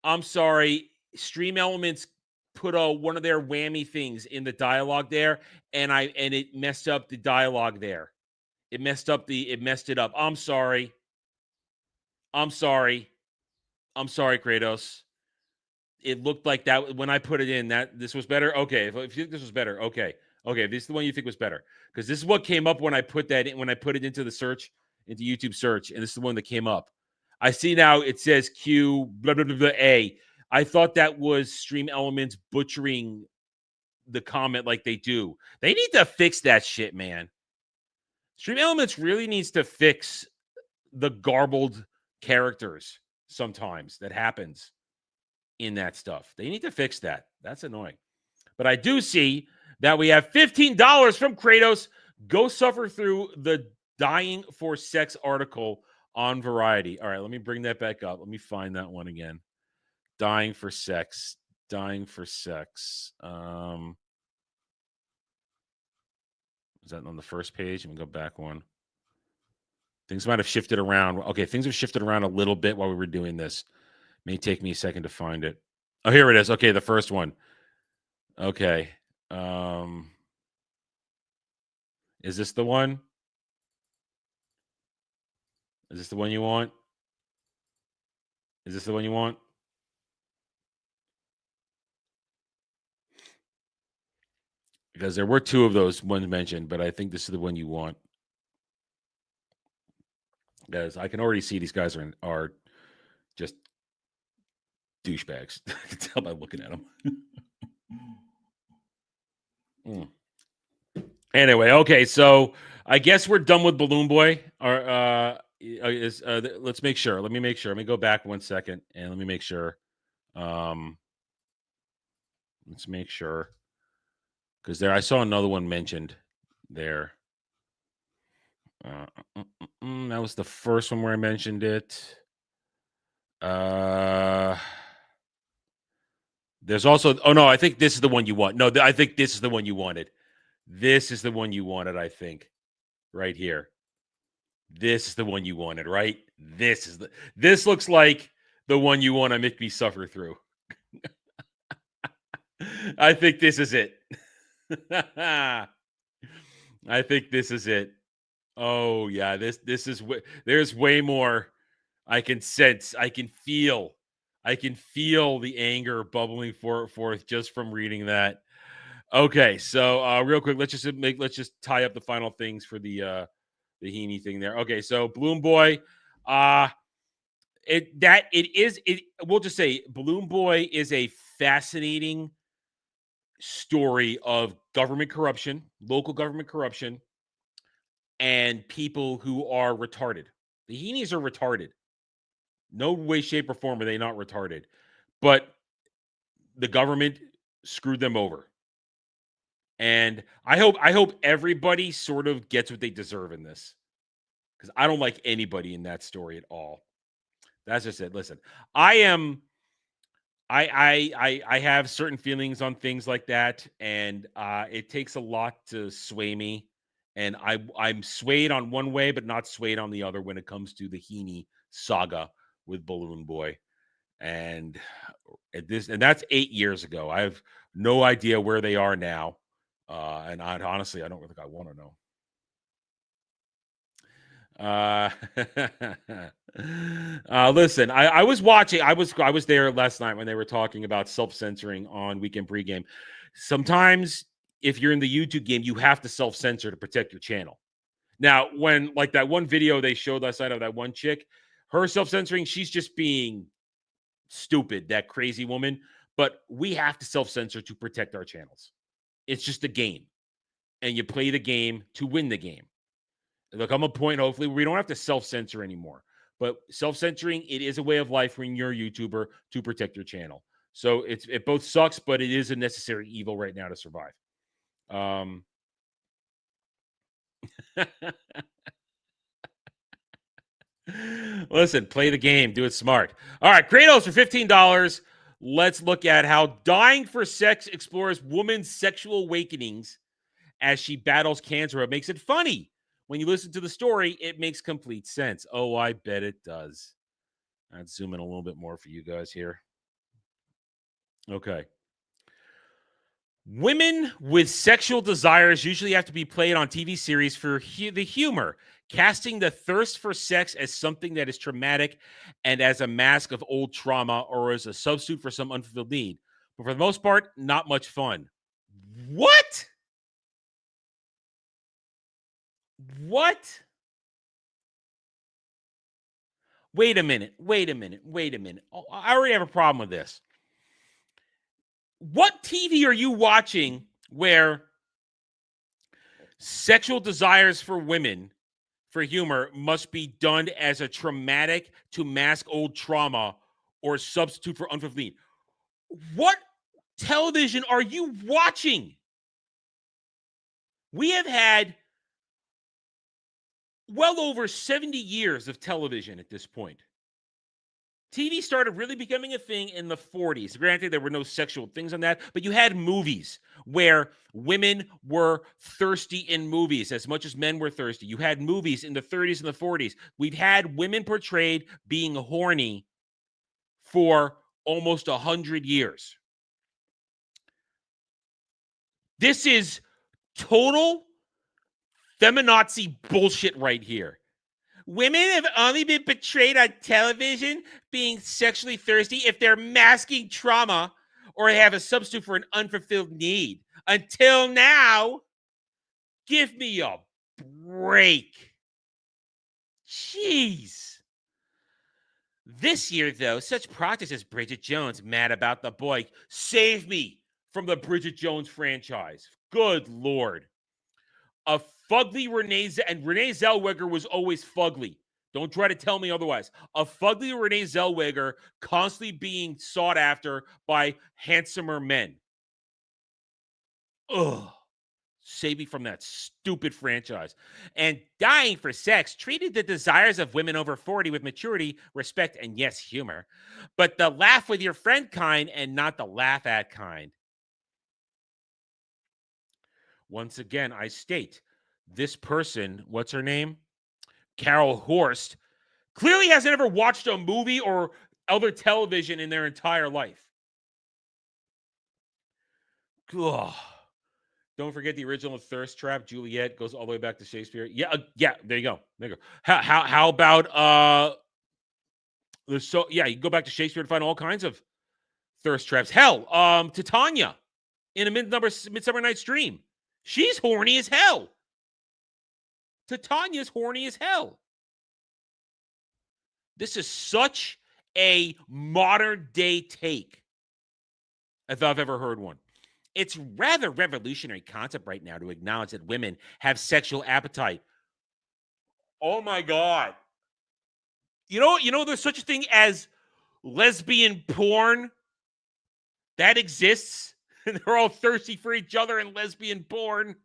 I'm sorry. Stream Elements put one of their whammy things in the dialogue there, and it messed up the dialogue there. It messed it up. I'm sorry. I'm sorry, Kratos. It looked like that when I put it in, that this was better. Okay, if you think this was better, okay, this is the one you think was better, because this is what came up when I put that in, when I put it into the search, into YouTube search, and this is the one that came up. I see now it says Q blah blah blah, blah A. I thought that was Stream Elements butchering the comment like they do. They need to fix that shit, man. Stream Elements really needs to fix the garbled characters sometimes that happens in that stuff. They need to fix that. That's annoying. But I do see that we have $15 from Kratos. Go suffer through the Dying for Sex article on Variety. All right, let me bring that back up. Let me find that one again. Dying for Sex. Dying for Sex. Is that on the first page? Let me go back one. Things might have shifted around. Okay, things have shifted around a little bit while we were doing this. May take me a second to find it. Oh, here it is. Okay, the first one. Okay. Is this the one? Is this the one you want? Is this the one you want? Because there were two of those ones mentioned, but I think this is the one you want. Because I can already see these guys are just douchebags. I can tell by looking at them. Anyway, okay, so I guess we're done with Balloon Boy. Let's make sure. Let me make sure. Let me go back 1 second and let me make sure. Let's make sure. Because there, I saw another one mentioned there. That was the first one where I mentioned it. There's also, oh no, I think this is the one you want. No, I think this is the one you wanted. This is the one you wanted, I think. Right here. This is the one you wanted, right? This looks like the one you want to make me suffer through. I think this is it. I think this is it. Oh yeah, this is there's way more. I can sense, I can feel the anger bubbling forth just from reading that. Okay, so real quick, let's just tie up the final things for the Heaney thing there. Okay, so Balloon Boy, we'll just say Balloon Boy is a fascinating story of government corruption, local government corruption, and people who are retarded. The Heenies are retarded. No way, shape, or form are they not retarded. But the government screwed them over. And I hope everybody sort of gets what they deserve in this. Because I don't like anybody in that story at all. That's just it. Listen, I have certain feelings on things like that, and it takes a lot to sway me. And I'm swayed on one way, but not swayed on the other when it comes to the Heaney saga with Balloon Boy. And that's 8 years ago. I have no idea where they are now. And honestly, I don't think I want to know. Listen, I was watching. I was there last night when they were talking about self-censoring on Weekend Pregame. Sometimes, if you're in the YouTube game, you have to self-censor to protect your channel. Now, when like that one video they showed last night of that one chick, her self-censoring, she's just being stupid, that crazy woman. But we have to self-censor to protect our channels. It's just a game. And you play the game to win the game. There'll come a point, hopefully, where we don't have to self-censor anymore. But self-censoring, it is a way of life when you're a YouTuber to protect your channel. So it both sucks, but it is a necessary evil right now to survive. Listen, play the game. Do it smart. All right, Kratos for $15. Let's look at how dying for sex explores woman's sexual awakenings as she battles cancer. It makes it funny. When you listen to the story, it makes complete sense. Oh, I bet it does. I'd zoom in a little bit more for you guys here. Okay. Women with sexual desires usually have to be played on TV series for the humor, casting the thirst for sex as something that is traumatic and as a mask of old trauma or as a substitute for some unfulfilled need. But for the most part, not much fun. What? What? Wait a minute. Oh, I already have a problem with this. What TV are you watching where sexual desires for women, for humor, must be done as a traumatic to mask old trauma or substitute for unfulfilled need? What television are you watching? We have had well over 70 years of television at this point. TV started really becoming a thing in the 40s. Granted, there were no sexual things on that, but you had movies where women were thirsty in movies as much as men were thirsty. You had movies in the 30s and the 40s. We've had women portrayed being horny for almost 100 years. This is total feminazi bullshit right here. Women have only been portrayed on television being sexually thirsty if they're masking trauma or have a substitute for an unfulfilled need. Until now, give me a break. Jeez. This year, though, such projects as Bridget Jones, mad about the boy, save me from the Bridget Jones franchise. Good Lord. A fugly Renee Zellweger was always fugly. Don't try to tell me otherwise. A fugly Renee Zellweger constantly being sought after by handsomer men. Ugh. Save me from that stupid franchise. And Dying for Sex treated the desires of women over 40 with maturity, respect, and yes, humor. But the laugh with your friend kind and not the laugh at kind. Once again, I state, this person, what's her name? Carol Horst, clearly hasn't ever watched a movie or other television in their entire life. Ugh. Don't forget the original Thirst Trap. Juliet goes all the way back to Shakespeare. Yeah, there you go. How about you can go back to Shakespeare and find all kinds of thirst traps. Hell, Titania in a Midsummer Night's Dream. She's horny as hell. Titania's horny as hell. This is such a modern day take, if I've ever heard one. It's rather revolutionary concept right now to acknowledge that women have sexual appetite. Oh my God. You know, there's such a thing as lesbian porn that exists, and they're all thirsty for each other in lesbian porn.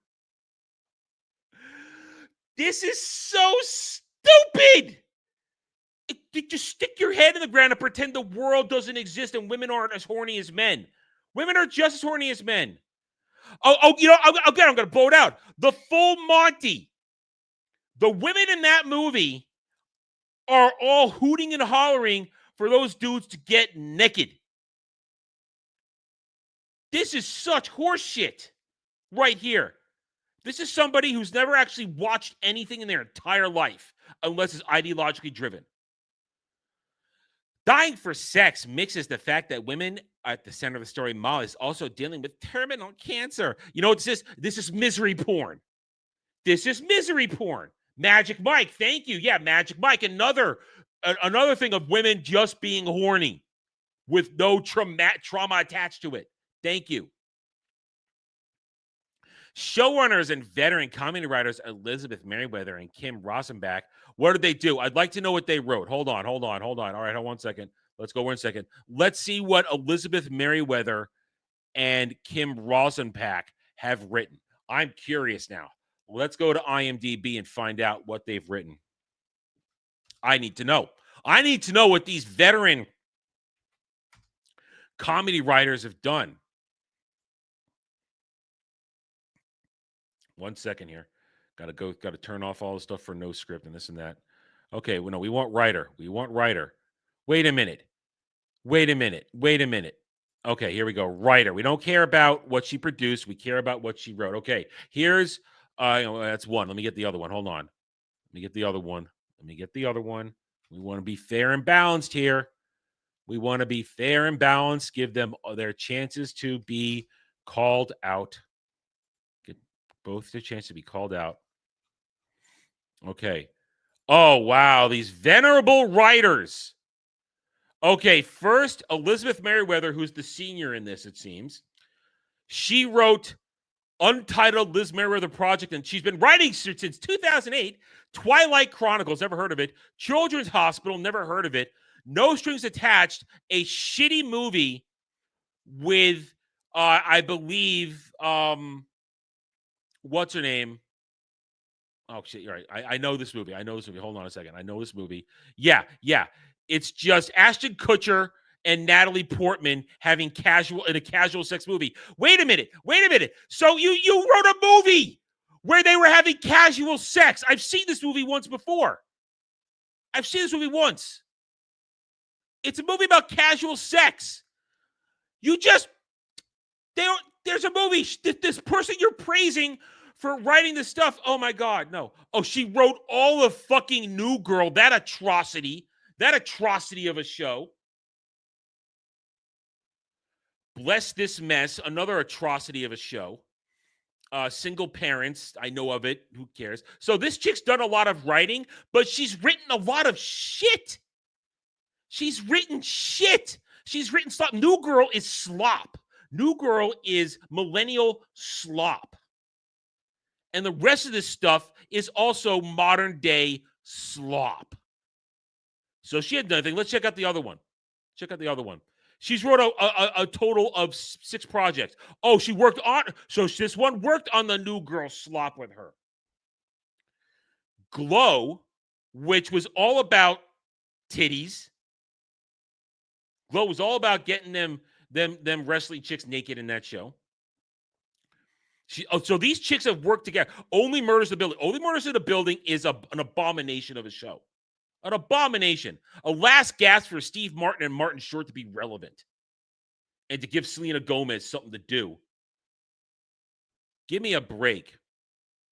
This is so stupid. Just stick your head in the ground and pretend the world doesn't exist and women aren't as horny as men. Women are just as horny as men. I'm going to blow it out. The Full Monty. The women in that movie are all hooting and hollering for those dudes to get naked. This is such horseshit right here. This is somebody who's never actually watched anything in their entire life unless it's ideologically driven. Dying for Sex mixes the fact that women at the center of the story, Molly, is also dealing with terminal cancer. You know what this is? This is misery porn. This is misery porn. Magic Mike, thank you. Yeah, Magic Mike. Another thing of women just being horny with no trauma attached to it. Thank you. Showrunners and veteran comedy writers Elizabeth Merriweather and Kim Rosenbach. What did they do? I'd like to know what they wrote. Hold on. All right, hold on 1 second. Let's go 1 second. Let's see what Elizabeth Merriweather and Kim Rosenbach have written. I'm curious now. Let's go to IMDb and find out what they've written. I need to know. I need to know what these veteran comedy writers have done. 1 second here. Got to turn off all the stuff for no script and this and that. Okay, well, no, we want writer. Wait a minute. Okay, here we go. Writer. We don't care about what she produced. We care about what she wrote. Okay, here's, that's one. Let me get the other one. Hold on. Let me get the other one. We want to be fair and balanced here. Give them their chances to be called out. Get both their chance to be called out. Okay. Oh, wow. These venerable writers. Okay, first, Elizabeth Merriweather, who's the senior in this, it seems. She wrote Untitled Liz Merriweather Project, and she's been writing since 2008. Twilight Chronicles, never heard of it. Children's Hospital, never heard of it. No Strings Attached, a shitty movie with, I believe, what's her name? Oh, shit, you're right. I know this movie. Hold on a second. I know this movie. Yeah. It's just Ashton Kutcher and Natalie Portman having a casual sex movie. Wait a minute. So you wrote a movie where they were having casual sex. I've seen this movie once before. It's a movie about casual sex. There's a movie. This person you're praising for writing this stuff. Oh my God, no. Oh, she wrote all of fucking New Girl. That atrocity of a show. Bless This Mess, another atrocity of a show. Single Parents, I know of it. Who cares? So this chick's done a lot of writing, but she's written a lot of shit. She's written slop. New Girl is slop. New Girl is millennial slop. And the rest of this stuff is also modern day slop. So she had nothing. Let's check out the other one. She's wrote a total of 6 projects. Oh, this one worked on the New Girl slop with her. Glow, which was all about titties. Glow was all about getting them wrestling chicks naked in that show. So these chicks have worked together. Only Murders in the Building. Only Murders in the Building is an abomination of a show. An abomination. A last gasp for Steve Martin and Martin Short to be relevant. And to give Selena Gomez something to do. Give me a break.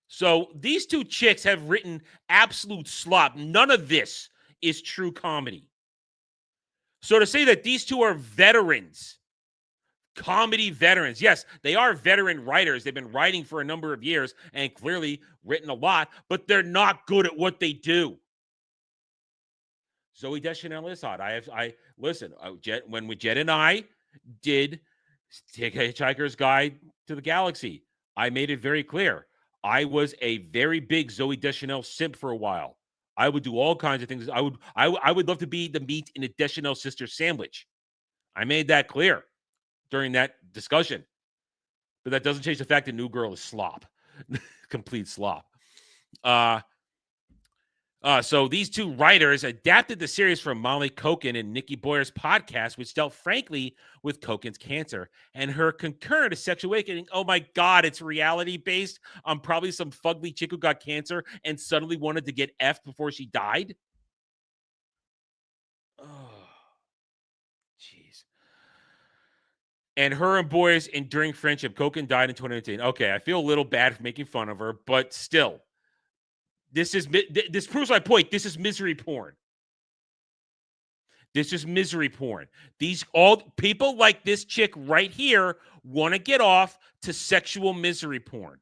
So these two chicks have written absolute slop. None of this is true comedy. So to say that these two are veterans, comedy veterans, yes, they are veteran writers. They've been writing for a number of years and clearly written a lot, but they're not good at what they do. Zooey Deschanel is hot. When Jet and I did Take a Hitchhiker's Guide to the Galaxy, I made it very clear. I was a very big Zooey Deschanel simp for a while. I would do all kinds of things. I would love to be the meat in a Deschanel sister sandwich. I made that clear during that discussion. But that doesn't change the fact that New Girl is slop. Complete slop. So these two writers adapted the series from Molly Kochen and Nikki Boyer's podcast, which dealt frankly with Kochen's cancer and her concurrent sexual awakening. Oh my God, it's reality based on probably some fugly chick who got cancer and suddenly wanted to get effed before she died. Oh, jeez. And her and Boyer's enduring friendship. Kochen died in 2018. Okay, I feel a little bad for making fun of her, but still. This proves my point. This is misery porn. All people like this chick right here want to get off to sexual misery porn.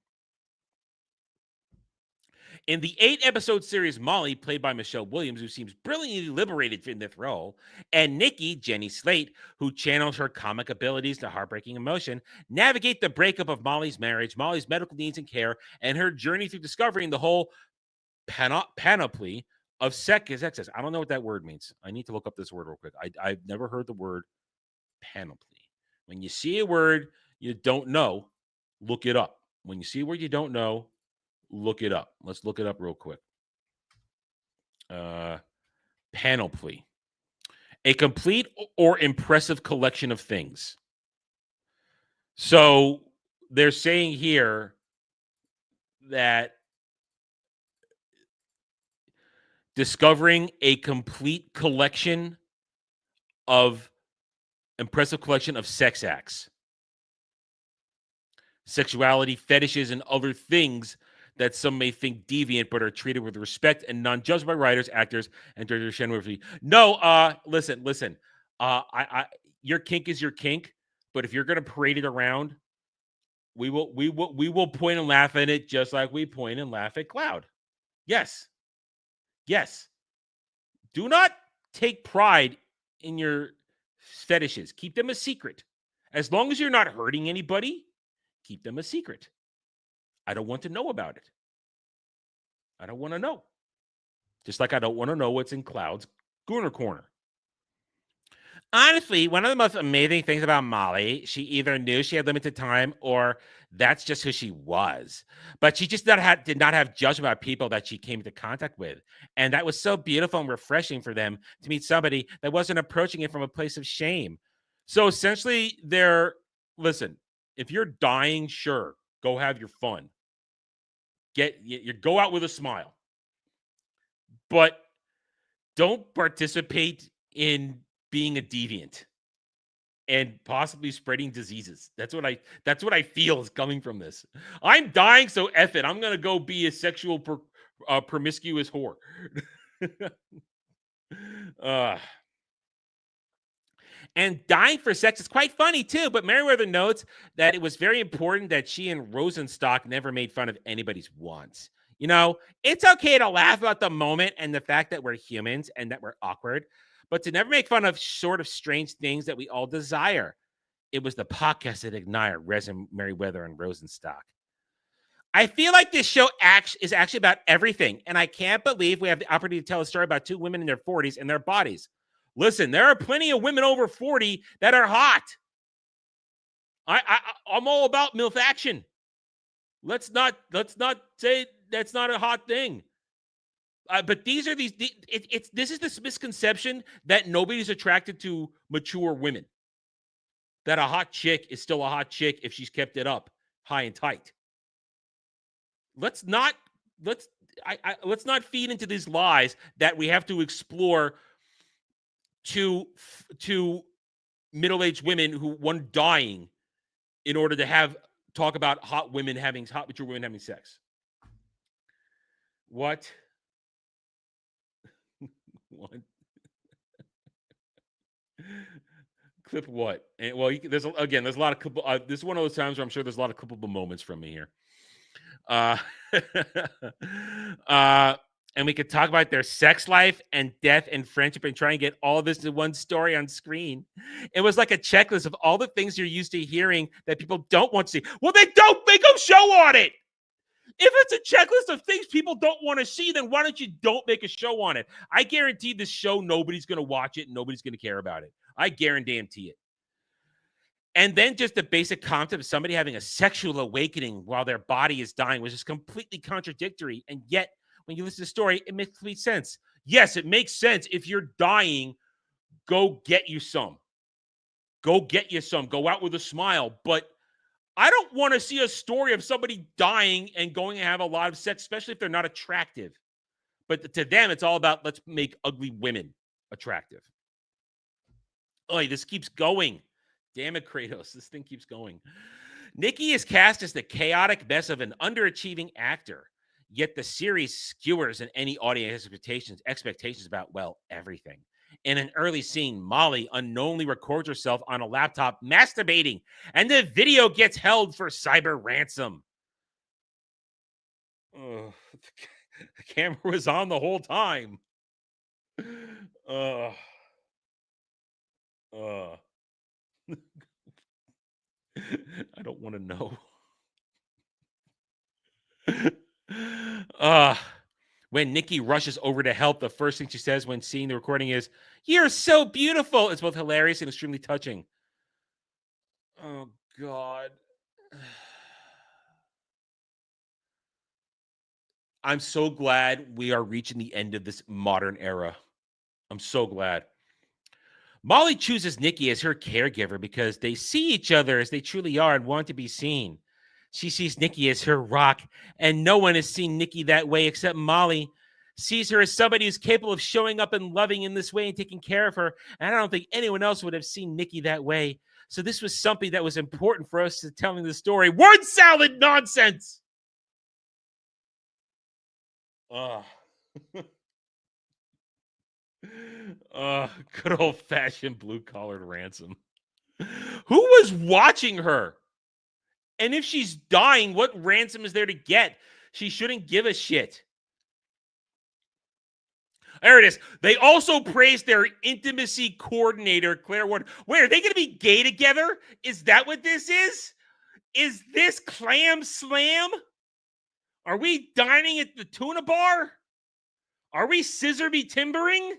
In the 8-episode series, Molly, played by Michelle Williams, who seems brilliantly liberated in this role, and Nikki, Jenny Slate, who channels her comic abilities to heartbreaking emotion, navigate the breakup of Molly's marriage, Molly's medical needs and care, and her journey through discovering the whole panoply of sex excess. I don't know what that word means. I need to look up this word real quick. I've never heard the word panoply. When you see a word you don't know, look it up. When you see a word you don't know, look it up. Let's look it up real quick. Panoply. A complete or impressive collection of things. So they're saying here that discovering a complete collection of impressive collection of sex acts, sexuality, fetishes, and other things that some may think deviant but are treated with respect and non-judged by writers, actors, and directors. No, listen. Your kink is your kink, but if you're going to parade it around, we will point and laugh at it just like we point and laugh at Cloud. Yes. Do not take pride in your fetishes. Keep them a secret. As long as you're not hurting anybody, keep them a secret. I don't want to know about it. I don't want to know. Just like I don't want to know what's in Cloud's Gooner Corner. Honestly, one of the most amazing things about Molly, she either knew she had limited time or that's just who she was. But she just did not have judgment about people that she came into contact with. And that was so beautiful and refreshing for them to meet somebody that wasn't approaching it from a place of shame. So essentially, listen, if you're dying, sure, go have your fun. You go out with a smile. But don't participate in being a deviant and possibly spreading diseases. That's what I feel is coming from this. I'm dying, so F it. I'm going to go be a sexual promiscuous whore. And dying for sex is quite funny too, but Meriwether notes that it was very important that she and Rosenstock never made fun of anybody's wants. You know, it's okay to laugh about the moment and the fact that we're humans and that we're awkward, but to never make fun of sort of strange things that we all desire. It was the podcast that ignited Resin, Meriwether, and Rosenstock. I feel like this show is actually about everything, and I can't believe we have the opportunity to tell a story about two women in their 40s and their bodies. Listen, there are plenty of women over 40 that are hot. I'm all about MILF action. Let's not say that's not a hot thing. But this is this misconception that nobody's attracted to mature women. That a hot chick is still a hot chick if she's kept it up high and tight. Let's not feed into these lies that we have to explore to middle-aged women who one dying in order to talk about hot mature women having sex. What? What? Clip what? And well, there's a lot of this is one of those times where I'm sure there's a lot of clippable moments from me here. And we could talk about their sex life and death and friendship and try and get all this in one story on screen. It was like a checklist of all the things you're used to hearing that people don't want to see. Well, then don't make a show on it. If it's a checklist of things people don't want to see, then why don't you don't make a show on it? I guarantee this show, nobody's going to watch it. And nobody's going to care about it. I guarantee it. And then just the basic concept of somebody having a sexual awakening while their body is dying was just completely contradictory. And yet, when you listen to the story, it makes complete sense. Yes, it makes sense. If you're dying, go get you some. Go get you some. Go out with a smile. But I don't want to see a story of somebody dying and going to have a lot of sex, especially if they're not attractive. But to them, it's all about let's make ugly women attractive. Oh, this keeps going. Damn it, Kratos. This thing keeps going. Nikki is cast as the chaotic mess of an underachieving actor. Yet the series skewers in any audience expectations about, well, everything. In an early scene, Molly unknowingly records herself on a laptop masturbating, and the video gets held for cyber ransom. The camera was on the whole time. I don't want to know. When Nikki rushes over to help, the first thing she says when seeing the recording is, "You're so beautiful." It's both hilarious and extremely touching. Oh, God. I'm so glad we are reaching the end of this modern era. I'm so glad. Molly chooses Nikki as her caregiver because they see each other as they truly are and want to be seen. She sees Nikki as her rock, and no one has seen Nikki that way except Molly. Sees her as somebody who's capable of showing up and loving in this way and taking care of her. And I don't think anyone else would have seen Nikki that way. So this was something that was important for us to telling the story. Word salad nonsense! Good old-fashioned blue-collared ransom. Who was watching her? And if she's dying, what ransom is there to get? She shouldn't give a shit. There it is. They also praised their intimacy coordinator, Claire Ward. Wait, are they going to be gay together? Is that what this is? Is this clam slam? Are we dining at the tuna bar? Are we scissor be timbering?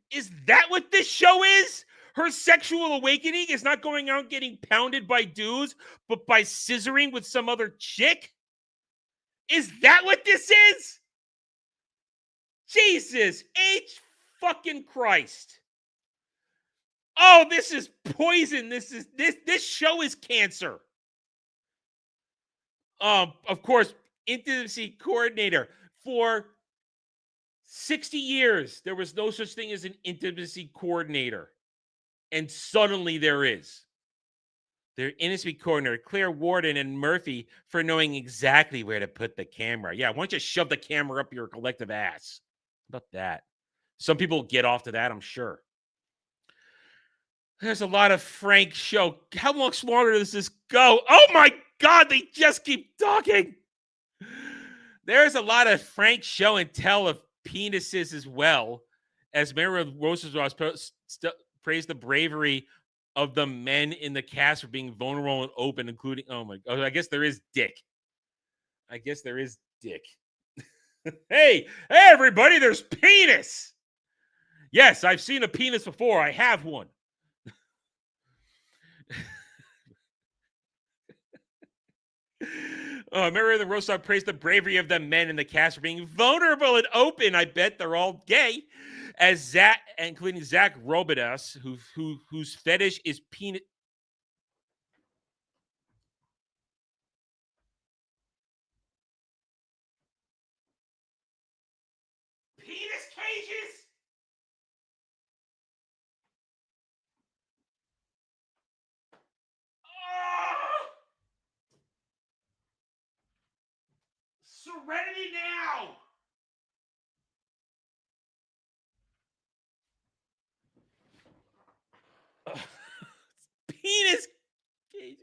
Is that what this show is? Her sexual awakening is not going out getting pounded by dudes, but by scissoring with some other chick? Is that what this is? Jesus H fucking Christ. Oh, this is poison. This show is cancer. Of course, intimacy coordinator. For 60 years, there was no such thing as an intimacy coordinator. And suddenly there is. Their intimacy coordinator, Claire Warden and Murphy, for knowing exactly where to put the camera. Yeah, why don't you shove the camera up your collective ass? How about that? Some people get off to that, I'm sure. There's a lot of Frank show. How much longer does this go? Oh my God, they just keep talking. There's a lot of Frank show and tell of penises as well, as Mary Rosenross praised the bravery of the men in the cast for being vulnerable and open, including, I guess there is dick. Hey, everybody, there's penis. Yes, I've seen a penis before. I have one. Mary Rosenross praised the bravery of the men in the cast for being vulnerable and open. I bet they're all gay. As Zach, including Zach Robidas, whose fetish is penis. Penis cages? Serenity now! Penis cages.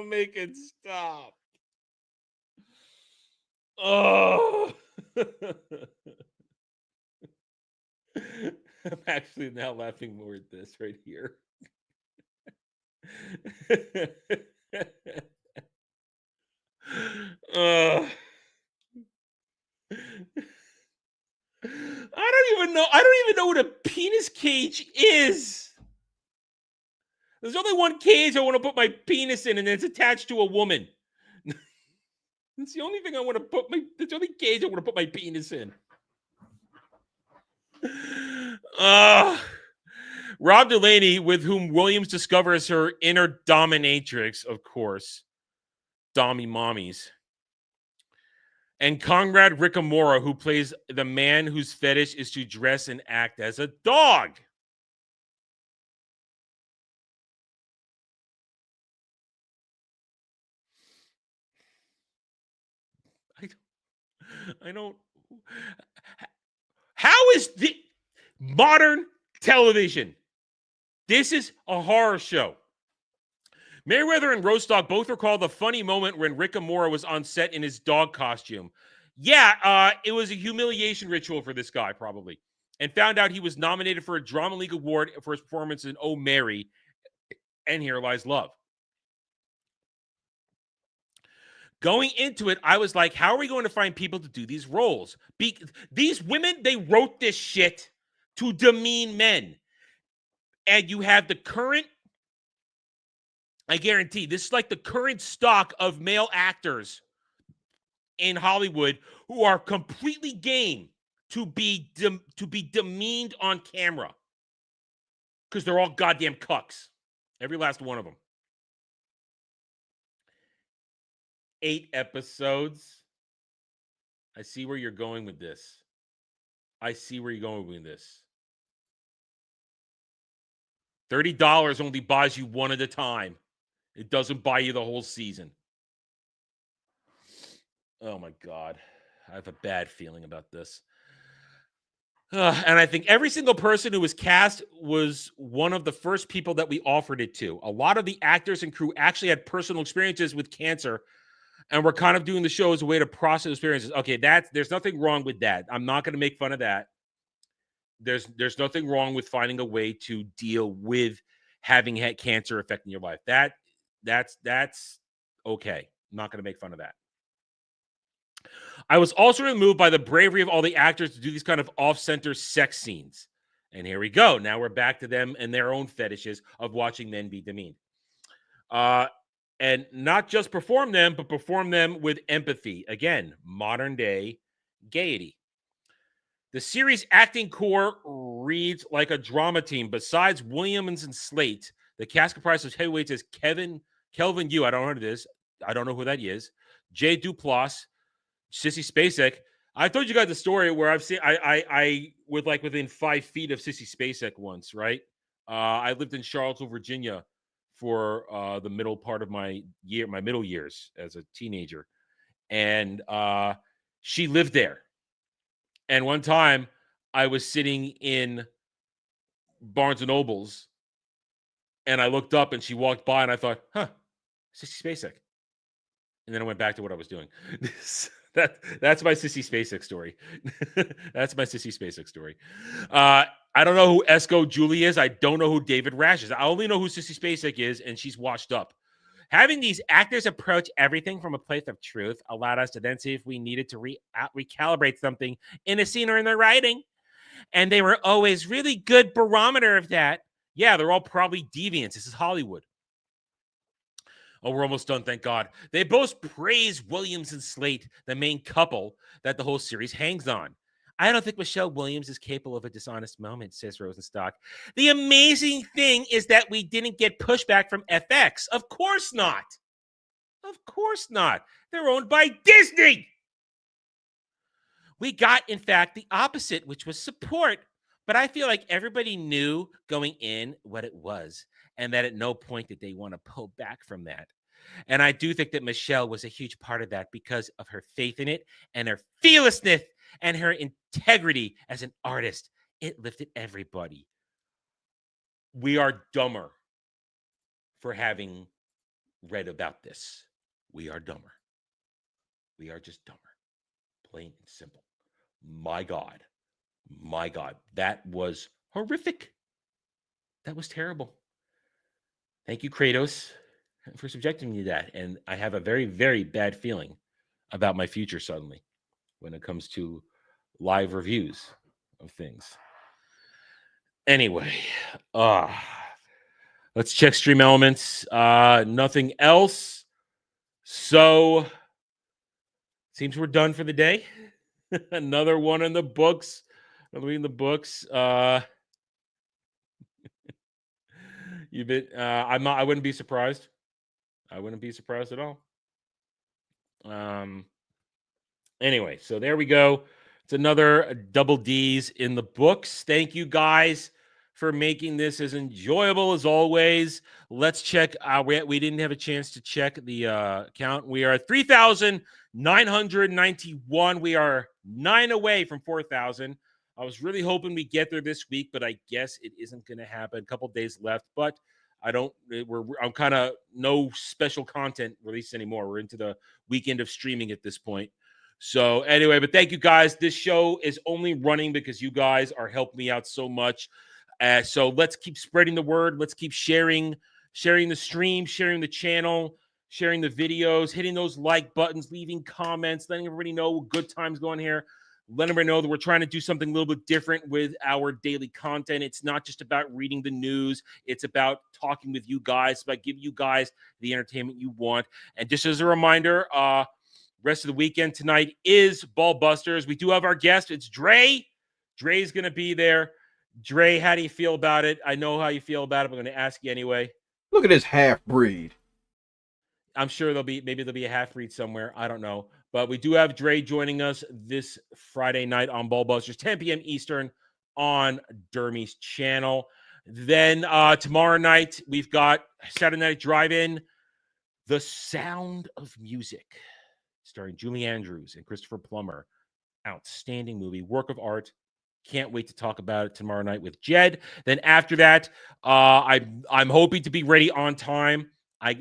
Make it stop. Oh. I'm actually now laughing more at this right here. I don't even know what a penis cage is. There's only one cage I want to put my penis in, and it's attached to a woman. That's the only thing I want to put that's the only cage I want to put my penis in. Rob Delaney, with whom Williams discovers her inner dominatrix, of course. Dommy mommies. And Conrad Ricamora, who plays the man whose fetish is to dress and act as a dog. I don't. How is the modern television? This is a horror show. Mayweather and Rostock both recall the funny moment when Rickamora was on set in his dog costume. Yeah, it was a humiliation ritual for this guy, probably. And found out he was nominated for a Drama League Award for his performance in Oh, Mary, and Here Lies Love. Going into it, I was like, how are we going to find people to do these roles? These women, they wrote this shit to demean men. And you have the current, I guarantee, this is like the current stock of male actors in Hollywood who are completely game to be demeaned on camera. Because they're all goddamn cucks. Every last one of them. 8 episodes. I see where you're going with this. I see where you're going with this. $30 only buys you one at a time. It doesn't buy you the whole season. Oh my God. I have a bad feeling about this. And I think every single person who was cast was one of the first people that we offered it to. A lot of the actors and crew actually had personal experiences with cancer, and we're kind of doing the show as a way to process experiences. Okay, there's nothing wrong with that. I'm not going to make fun of that. There's nothing wrong with finding a way to deal with having had cancer affecting your life. That's okay. I'm not going to make fun of that. I was also moved by the bravery of all the actors to do these kind of off-center sex scenes. And here we go. Now we're back to them and their own fetishes of watching men be demeaned. And not just perform them, but perform them with empathy. Again, modern day gaiety. The series acting core reads like a drama team. Besides Williams and Slate, the cast comprises of heavyweights as Kelvin Yu. I don't know who it is. I don't know who that is. Jay Duplass, Sissy Spacek. I told you guys the story where I've seen I was like within 5 feet of Sissy Spacek once, right? I lived in Charlottesville, Virginia for the middle part of my middle years as a teenager. And she lived there. And one time I was sitting in Barnes and Nobles and I looked up and she walked by and I thought, Sissy Spacek. And then I went back to what I was doing. That's my Sissy Spacek story. That's my Sissy Spacek story. I don't know who Esco Julie is. I don't know who David Rash is. I only know who Sissy Spacek is, and she's washed up. Having these actors approach everything from a place of truth allowed us to then see if we needed to recalibrate something in a scene or in the writing. And they were always really good barometer of that. Yeah, they're all probably deviants. This is Hollywood. Oh, we're almost done, thank God. They both praise Williams and Slate, the main couple that the whole series hangs on. I don't think Michelle Williams is capable of a dishonest moment, says Rosenstock. The amazing thing is that we didn't get pushback from FX. Of course not. Of course not. They're owned by Disney. We got, in fact, the opposite, which was support. But I feel like everybody knew going in what it was, and that at no point did they want to pull back from that. And I do think that Michelle was a huge part of that because of her faith in it and her fearlessness and her integrity as an artist. It lifted everybody. We are dumber for having read about this. We are dumber. We are just dumber. Plain and simple. My God. My God. That was horrific. That was terrible. Thank you, Kratos, for subjecting me to that. And I have a very, very bad feeling about my future suddenly when it comes to live reviews of things. Anyway, let's check Stream Elements. Nothing else. So, seems we're done for the day. Another one in the books. I'm reading the books. You've been. I wouldn't be surprised. I wouldn't be surprised at all. Anyway, so there we go. It's another double D's in the books. Thank you guys for making this as enjoyable as always. Let's check. We didn't have a chance to check the count. We are at 3,991. We are 9 away from 4,000. I was really hoping we get there this week, but I guess it isn't going to happen. A couple days left, but I'm kind of no special content released anymore. We're into the weekend of streaming at this point. So anyway, but thank you guys. This show is only running because you guys are helping me out so much. So let's keep spreading the word. Let's keep sharing the stream, sharing the channel, sharing the videos, hitting those like buttons, leaving comments, letting everybody know good times going here. Let everybody know that we're trying to do something a little bit different with our daily content. It's not just about reading the news. It's about talking with you guys, it's about giving you guys the entertainment you want. And just as a reminder, rest of the weekend tonight is Ball Busters. We do have our guest. It's Dre. Dre's going to be there. Dre, how do you feel about it? I know how you feel about it, but I'm going to ask you anyway. Look at this half-breed. I'm sure maybe there'll be a half-breed somewhere. I don't know. But we do have Dre joining us this Friday night on Ball Busters, 10 p.m. Eastern on Dermy's channel. Then tomorrow night, we've got Saturday Night Drive-In, The Sound of Music, starring Julie Andrews and Christopher Plummer. Outstanding movie, work of art. Can't wait to talk about it tomorrow night with Jed. Then after that, I'm hoping to be ready on time.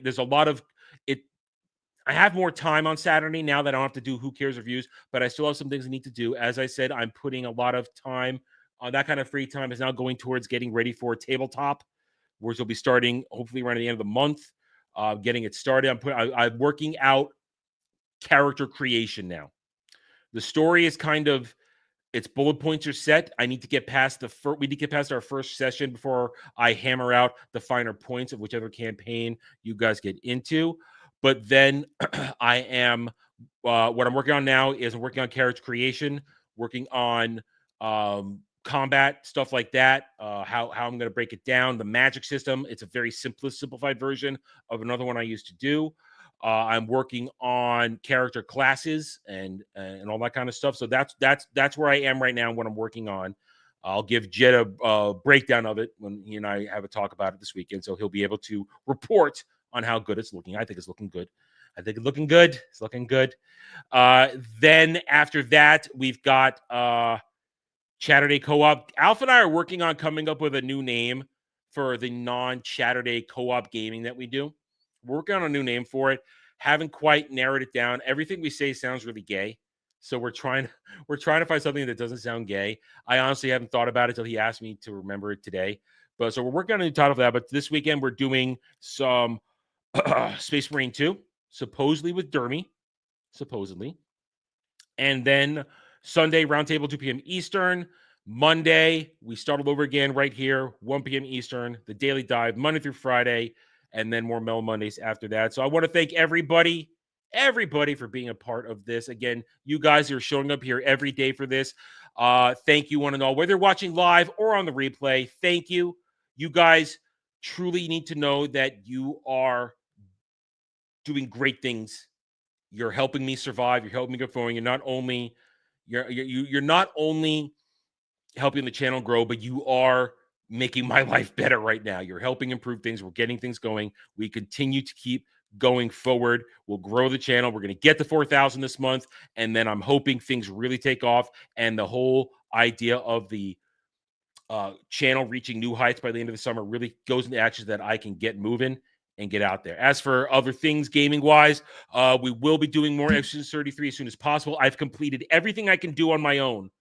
There's a lot of it. I have more time on Saturday now that I don't have to do Who Cares reviews, but I still have some things I need to do. As I said, I'm putting a lot of time on that kind of free time is now going towards getting ready for Tabletop, which will be starting hopefully around the end of the month. Getting it started. I'm working out character creation now. The story is kind of, its bullet points are set. I need to get past we need to get past our first session before I hammer out the finer points of whichever campaign you guys get into. But then I am, what I'm working on now is I'm working on character creation, working on combat, stuff like that, how I'm going to break it down, the magic system. It's a very simplified version of another one I used to do. I'm working on character classes and all that kind of stuff. So that's where I am right now, what I'm working on. I'll give Jed a breakdown of it when he and I have a talk about it this weekend, so he'll be able to report on how good it's looking. I think it's looking good. It's looking good. Then after that, we've got Chatterday Co-op. Alpha and I are working on coming up with a new name for the non-Chatterday Co-op gaming that we do. We're working on a new name for it. Haven't quite narrowed it down. Everything we say sounds really gay. So we're trying to find something that doesn't sound gay. I honestly haven't thought about it until he asked me to remember it today. But so we're working on a new title for that. But this weekend we're doing some Space Marine 2, supposedly with Dermy. Supposedly. And then Sunday, roundtable, 2 p.m. Eastern. Monday, we start all over again right here, 1 p.m. Eastern. The Daily Dive, Monday through Friday. And then more Mellow Mondays after that. So I want to thank everybody for being a part of this. Again, you guys are showing up here every day for this. Thank you one and all, whether you're watching live or on the replay. Thank you. You guys truly need to know that you are doing great things. You're helping me survive. You're helping me get forward. You're not only helping the channel grow, but you are making my life better right now. You're helping improve things. We're getting things going. We continue to keep going forward. We'll grow the channel. We're going to get to 4,000 this month. And then I'm hoping things really take off. And the whole idea of the channel reaching new heights by the end of the summer really goes into action that I can get moving and get out there. As for other things gaming wise, we will be doing more Exodus 33 as soon as possible. I've completed everything I can do on my own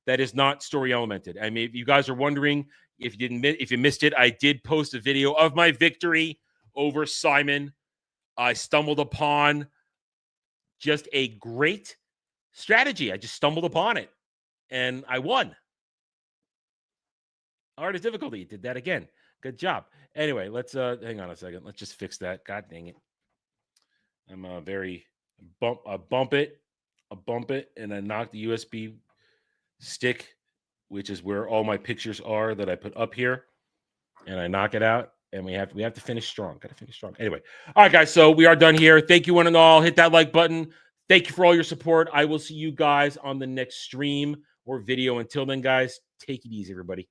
that is not story elemented. I mean, if you guys are wondering, if you missed it, I did post a video of my victory over Simon. I stumbled upon just a great strategy. I just stumbled upon it, and I won. Art of difficulty. Did that again. Good job. Anyway, let's hang on a second. Let's just fix that. God dang it. I'm I bump it, and I knock the USB stick, which is where all my pictures are that I put up here, and I knock it out, and we have to finish strong. Got to finish strong. Anyway, all right, guys. So we are done here. Thank you, one and all. Hit that like button. Thank you for all your support. I will see you guys on the next stream or video. Until then, guys, take it easy, everybody.